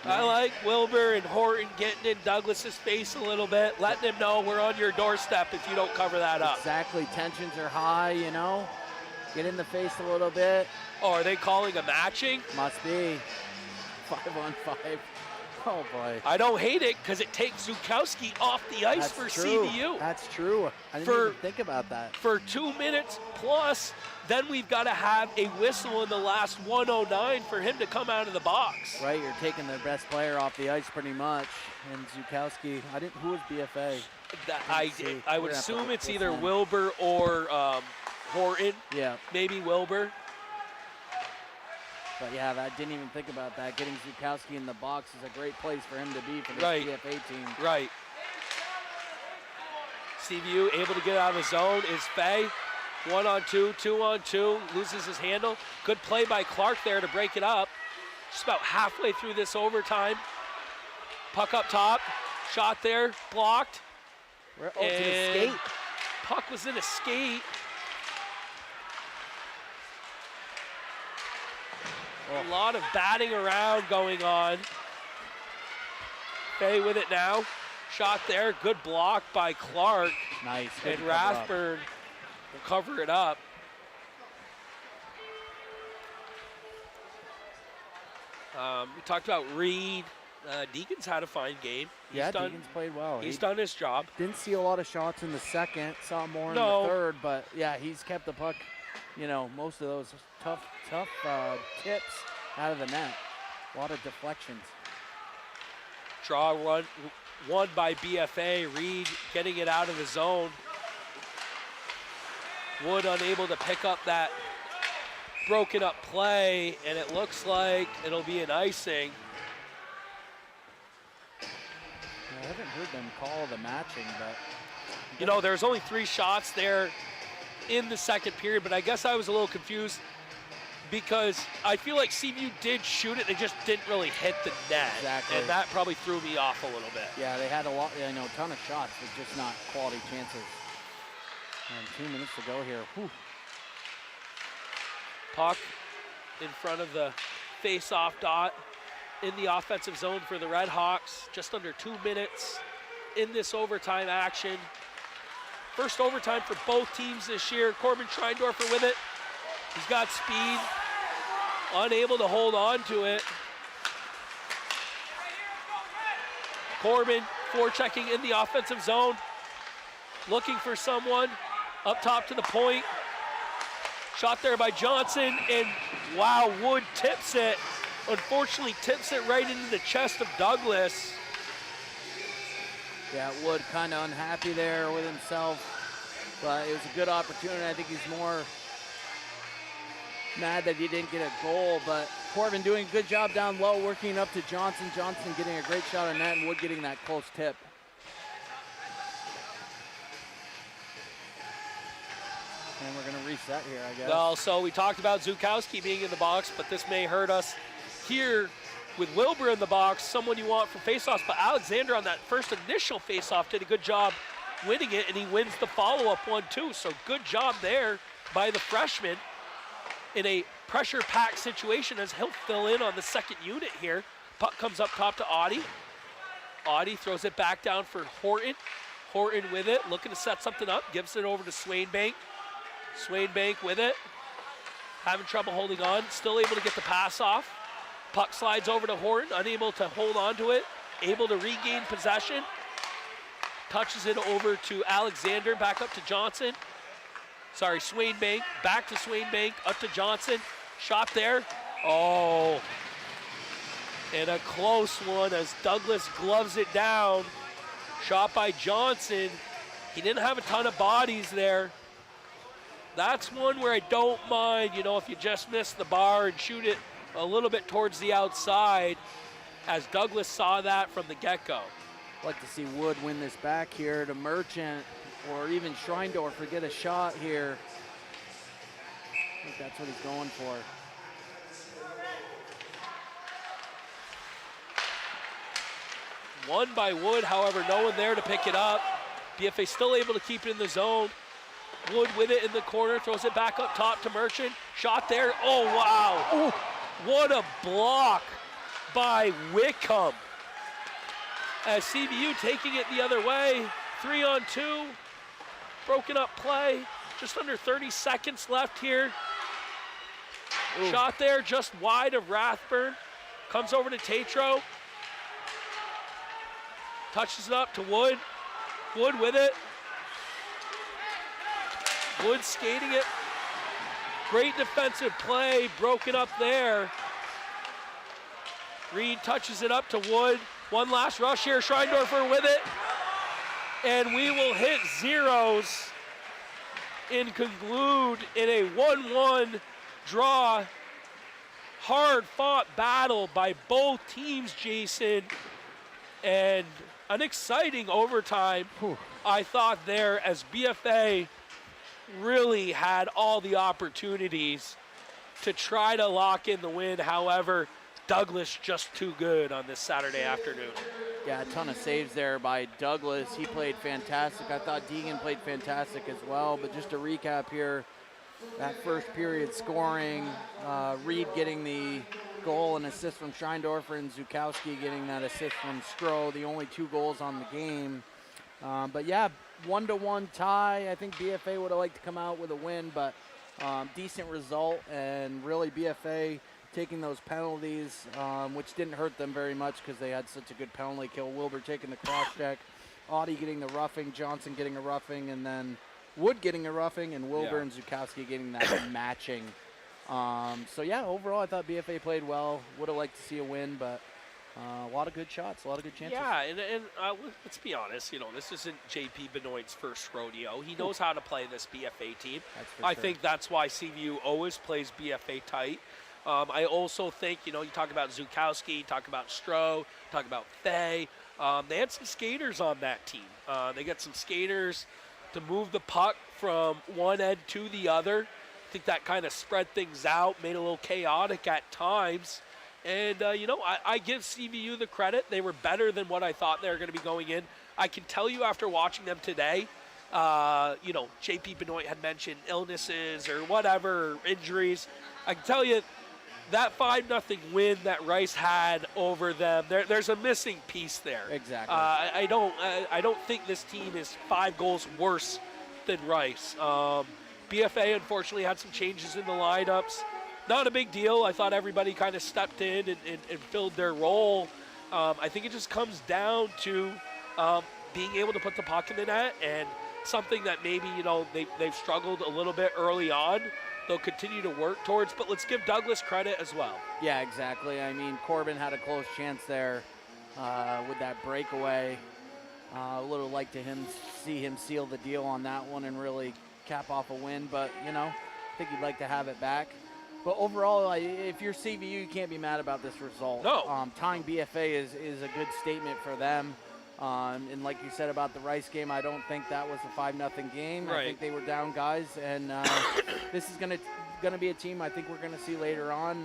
I like Wilbur and Horton getting in Douglas's face a little bit, letting him know we're on your doorstep if you don't cover that up. Exactly, tensions are high, you know. Get in the face a little bit. Oh, are they calling a matching? Must be. 5-on-5. Oh boy. I don't hate it because it takes Zukowski off the ice for CVU. That's true. I didn't even think about that. For 2 minutes plus, then we've got to have a whistle in the last 109 for him to come out of the box. Right, you're taking the best player off the ice pretty much. And Zukowski, who was BFA? I would assume it's either Wilbur or Horton. Yeah. Maybe Wilbur. But yeah, I didn't even think about that. Getting Zukowski in the box is a great place for him to be for this BFA team. Right. CVU able to get out of the zone is Fay. 1-on-2, 2-on-2, loses his handle. Good play by Clark there to break it up. Just about halfway through this overtime. Puck up top, shot there, blocked. It's in a skate. Puck was in a skate. A lot of batting around going on. Fay with it now. Shot there, good block by Clark. Nice. And Rathburn will cover it up. We talked about Reed. Deacons had a fine game. Deacons played well. He's done his job. Didn't see a lot of shots in the second. Saw more in the third, but yeah, he's kept the puck. You know, most of those tough tips out of the net. A lot of deflections. Draw run, won by BFA. Reed getting it out of the zone. Wood unable to pick up that broken up play, and it looks like it'll be an icing. I haven't heard them call the matching, but You know, there's only 3 shots there in the second period, but I guess I was a little confused because I feel like CVU did shoot it, they just didn't really hit the net. Exactly. And that probably threw me off a little bit. Yeah, they had a ton of shots, but just not quality chances. And 2 minutes to go here. Whew. Puck in front of the face-off dot in the offensive zone for the Red Hawks. Just under 2 minutes in this overtime action. First overtime for both teams this year. Corbin Schreindorfer with it. He's got speed, unable to hold on to it. Corbin forechecking in the offensive zone, looking for someone up top to the point. Shot there by Johnson, and wow, Wood tips it. Unfortunately, tips it right into the chest of Douglas. Yeah, Wood kind of unhappy there with himself, but it was a good opportunity. I think he's more mad that he didn't get a goal, but Corbin doing a good job down low, working up to Johnson. Johnson getting a great shot on net, and Wood getting that close tip. And we're gonna reset here, I guess. Well, so we talked about Zukowski being in the box, but this may hurt us here with Wilbur in the box, someone you want for faceoffs, but Alexander on that first initial faceoff did a good job winning it, and he wins the follow-up one too, so good job there by the freshman in a pressure-packed situation as he'll fill in on the second unit here. Puck comes up top to Audie. Audie throws it back down for Horton. Horton with it, looking to set something up, gives it over to Swainbank. Swainbank with it, having trouble holding on, still able to get the pass off. Puck slides over to Horton, unable to hold on to it, able to regain possession. Touches it over to Alexander, back up to Johnson. Sorry, Swainbank, back to Swainbank, up to Johnson. Shot there. Oh, and a close one as Douglas gloves it down. Shot by Johnson. He didn't have a ton of bodies there. That's one where I don't mind, you know, if you just miss the bar and shoot it a little bit towards the outside, as Douglas saw that from the get-go. I'd like to see Wood win this back here to Merchant, or even Schreindorfer get a shot here. I think that's what he's going for. One by Wood, however, no one there to pick it up. BFA still able to keep it in the zone. Wood with it in the corner, throws it back up top to Merchant. Shot there, oh wow. Oh. What a block by Wickham. As CVU taking it the other way, 3-on-2. Broken up play, just under 30 seconds left here. Ooh. Shot there just wide of Rathburn. Comes over to Tatro. Touches it up to Wood. Wood with it. Wood skating it. Great defensive play, broken up there. Reed touches it up to Wood. One last rush here, Schreindorfer with it. And we will hit zeros and conclude in a 1-1 draw. Hard fought battle by both teams, Jason. And an exciting overtime, I thought there, as BFA really had all the opportunities to try to lock in the win. However, Douglas just too good on this Saturday afternoon. Yeah, a ton of saves there by Douglas. He played fantastic. I thought Deegan played fantastic as well. But just to recap here, that first period scoring, Reed getting the goal and assist from Schreindorfer, and Zukowski getting that assist from Stroh, the only 2 goals on the game. But yeah, 1-1 tie. I think BFA would have liked to come out with a win, but decent result, and really BFA taking those penalties, which didn't hurt them very much because they had such a good penalty kill. Wilbur taking the cross check, Audie getting the roughing, Johnson getting a roughing, and then Wood getting a roughing, and Wilbur and Zukowski getting that matching. So yeah, overall I thought BFA played well. Would have liked to see a win, but a lot of good shots, a lot of good chances. Yeah, and let's be honest, you know, this isn't JP Benoit's first rodeo. He knows how to play this BFA team. That's for I sure. think that's why CVU always plays BFA tight. I also think, you talk about Zukowski, you talk about Stroh, you talk about Fay. They had some skaters on that team. They got some skaters to move the puck from one end to the other. I think that kind of spread things out, made it a little chaotic at times. And, I give CVU the credit. They were better than what I thought they were going to be going in. I can tell you after watching them today, JP Benoit had mentioned illnesses or whatever, or injuries. I can tell you that 5-0 win that Rice had over them, there's a missing piece there. Exactly. I don't think this team is 5 goals worse than Rice. BFA unfortunately had some changes in the lineups. Not a big deal. I thought everybody kind of stepped in and filled their role. I think it just comes down to being able to put the puck in the net, and something that maybe they've struggled a little bit early on. They'll continue to work towards, but let's give Douglas credit as well. Yeah, exactly. I mean, Corbin had a close chance there with that breakaway. A little like to see him seal the deal on that one and really cap off a win, but I think he'd like to have it back. But overall, if you're CVU, you can't be mad about this result. No. Tying BFA is a good statement for them. And like you said about the Rice game, I don't think that was a 5-0 game. Right. I think they were down guys, and this is gonna be a team I think we're gonna see later on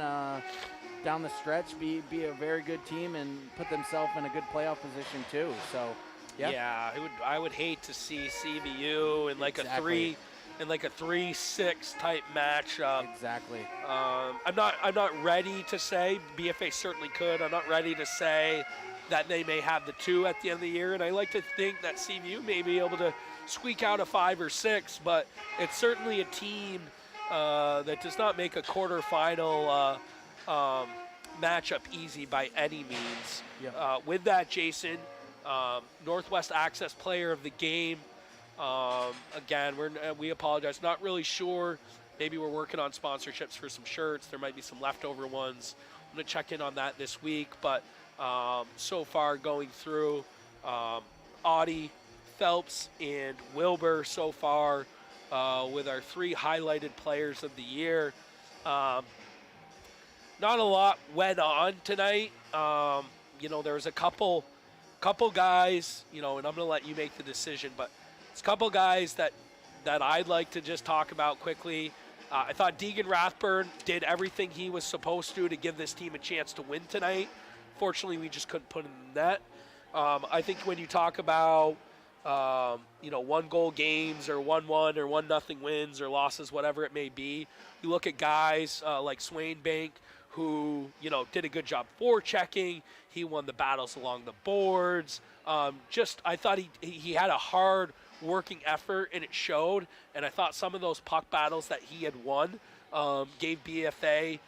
down the stretch be a very good team and put themselves in a good playoff position too. So yeah, I would hate to see CVU in like Exactly. a 3-6 type matchup. Exactly. I'm not ready to say BFA certainly could. I'm not ready to say that they may have the 2 at the end of the year, and I like to think that CVU may be able to squeak out a 5 or 6, but it's certainly a team that does not make a quarterfinal matchup easy by any means. Yep. With that, Jason, Northwest Access Player of the Game. Again, we apologize. Not really sure. Maybe we're working on sponsorships for some shirts. There might be some leftover ones. I'm going to check in on that this week, but so far going through Audie, Phelps, and Wilbur so far with our 3 highlighted players of the year. Not a lot went on tonight. There was a couple guys, and I'm going to let you make the decision, but it's a couple guys that I'd like to just talk about quickly. I thought Deegan Rathburn did everything he was supposed to give this team a chance to win tonight. Fortunately, we just couldn't put him in the net. I think when you talk about, 1-goal games or 1-1 or 1-0 wins or losses, whatever it may be, you look at guys like Swain Bank who, did a good job forechecking. He won the battles along the boards. I thought he had a hard working effort, and it showed. And I thought some of those puck battles that he had won gave BFA,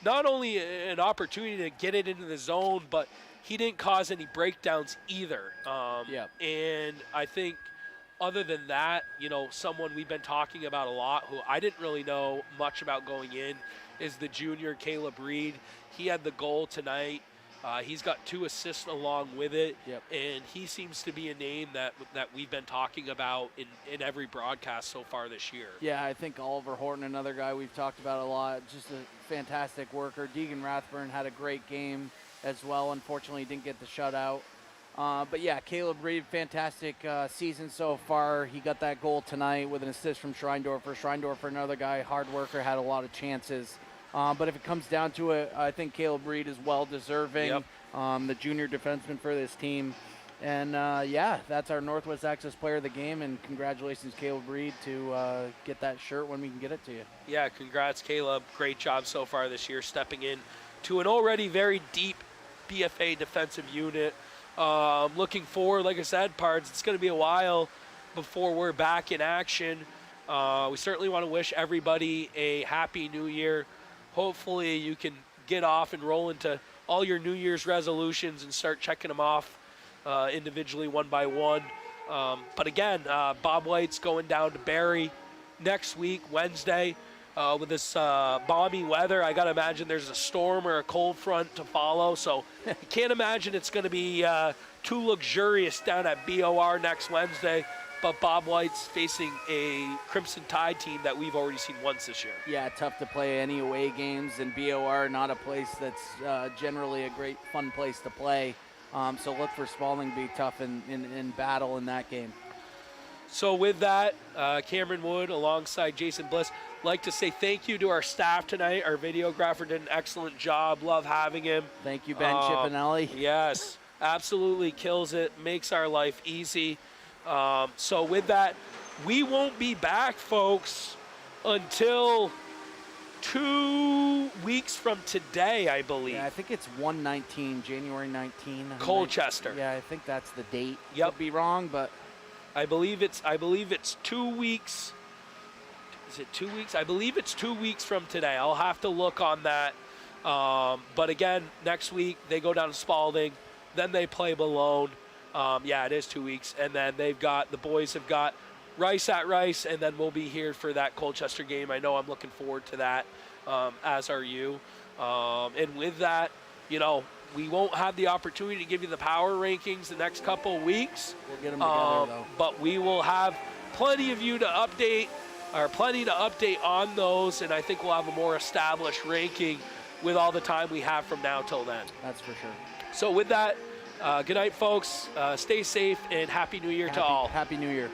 not only an opportunity to get it into the zone, but he didn't cause any breakdowns either. And I think other than that, someone we've been talking about a lot who I didn't really know much about going in is the junior Caleb Reed. He had the goal tonight. He's got 2 assists along with it, and he seems to be a name that we've been talking about in every broadcast so far this year. Yeah, I think Oliver Horton, another guy we've talked about a lot, just a fantastic worker. Deegan Rathburn had a great game as well. Unfortunately, he didn't get the shutout. But yeah, Caleb Reed, fantastic season so far. He got that goal tonight with an assist from Schreindorfer. Schreindorfer, another guy, hard worker, had a lot of chances. But if it comes down to it, I think Caleb Reed is well deserving, the junior defenseman for this team. And that's our Northwest Access Player of the Game. And congratulations, Caleb Reed, to get that shirt when we can get it to you. Yeah, congrats, Caleb. Great job so far this year, stepping in to an already very deep BFA defensive unit. Looking forward, like I said, Pards, it's going to be a while before we're back in action. We certainly want to wish everybody a happy new year. Hopefully you can get off and roll into all your New Year's resolutions and start checking them off individually one by one. But again, Bobwhite's going down to Barrie next week, Wednesday. With this balmy weather, I got to imagine there's a storm or a cold front to follow. So I can't imagine it's going to be too luxurious down at BOR next Wednesday. but Bobwhites facing a Crimson Tide team that we've already seen once this year. Yeah, tough to play any away games, and BOR not a place that's generally a great fun place to play. So look for Spalding to be tough in battle in that game. So with that, Cameron Wood alongside Jason Bliss, like to say thank you to our staff tonight. Our videographer did an excellent job. Love having him. Thank you, Ben Chipinelli. Yes, absolutely kills it. Makes our life easy. So with that, we won't be back, folks, until 2 weeks from today, I believe. Yeah, I think it's 1/19, January 19. Colchester. Yeah, I think that's the date. Yep. Could be wrong, but I believe it's 2 weeks. Is it 2 weeks? I believe it's 2 weeks from today. I'll have to look on that. But again, next week they go down to Spalding, then they play Malone. Yeah, it is 2 weeks, and then the boys have got Rice at Rice, and then we'll be here for that Colchester game. I know I'm looking forward to that, as are you. And with that, we won't have the opportunity to give you the power rankings the next couple of weeks. we'll get them together, though. But we will have plenty of you to update, or plenty to update on those, and I think we'll have a more established ranking with all the time we have from now till then. That's for sure. So with that, good night, folks. Stay safe, and Happy New Year to all. Happy New Year.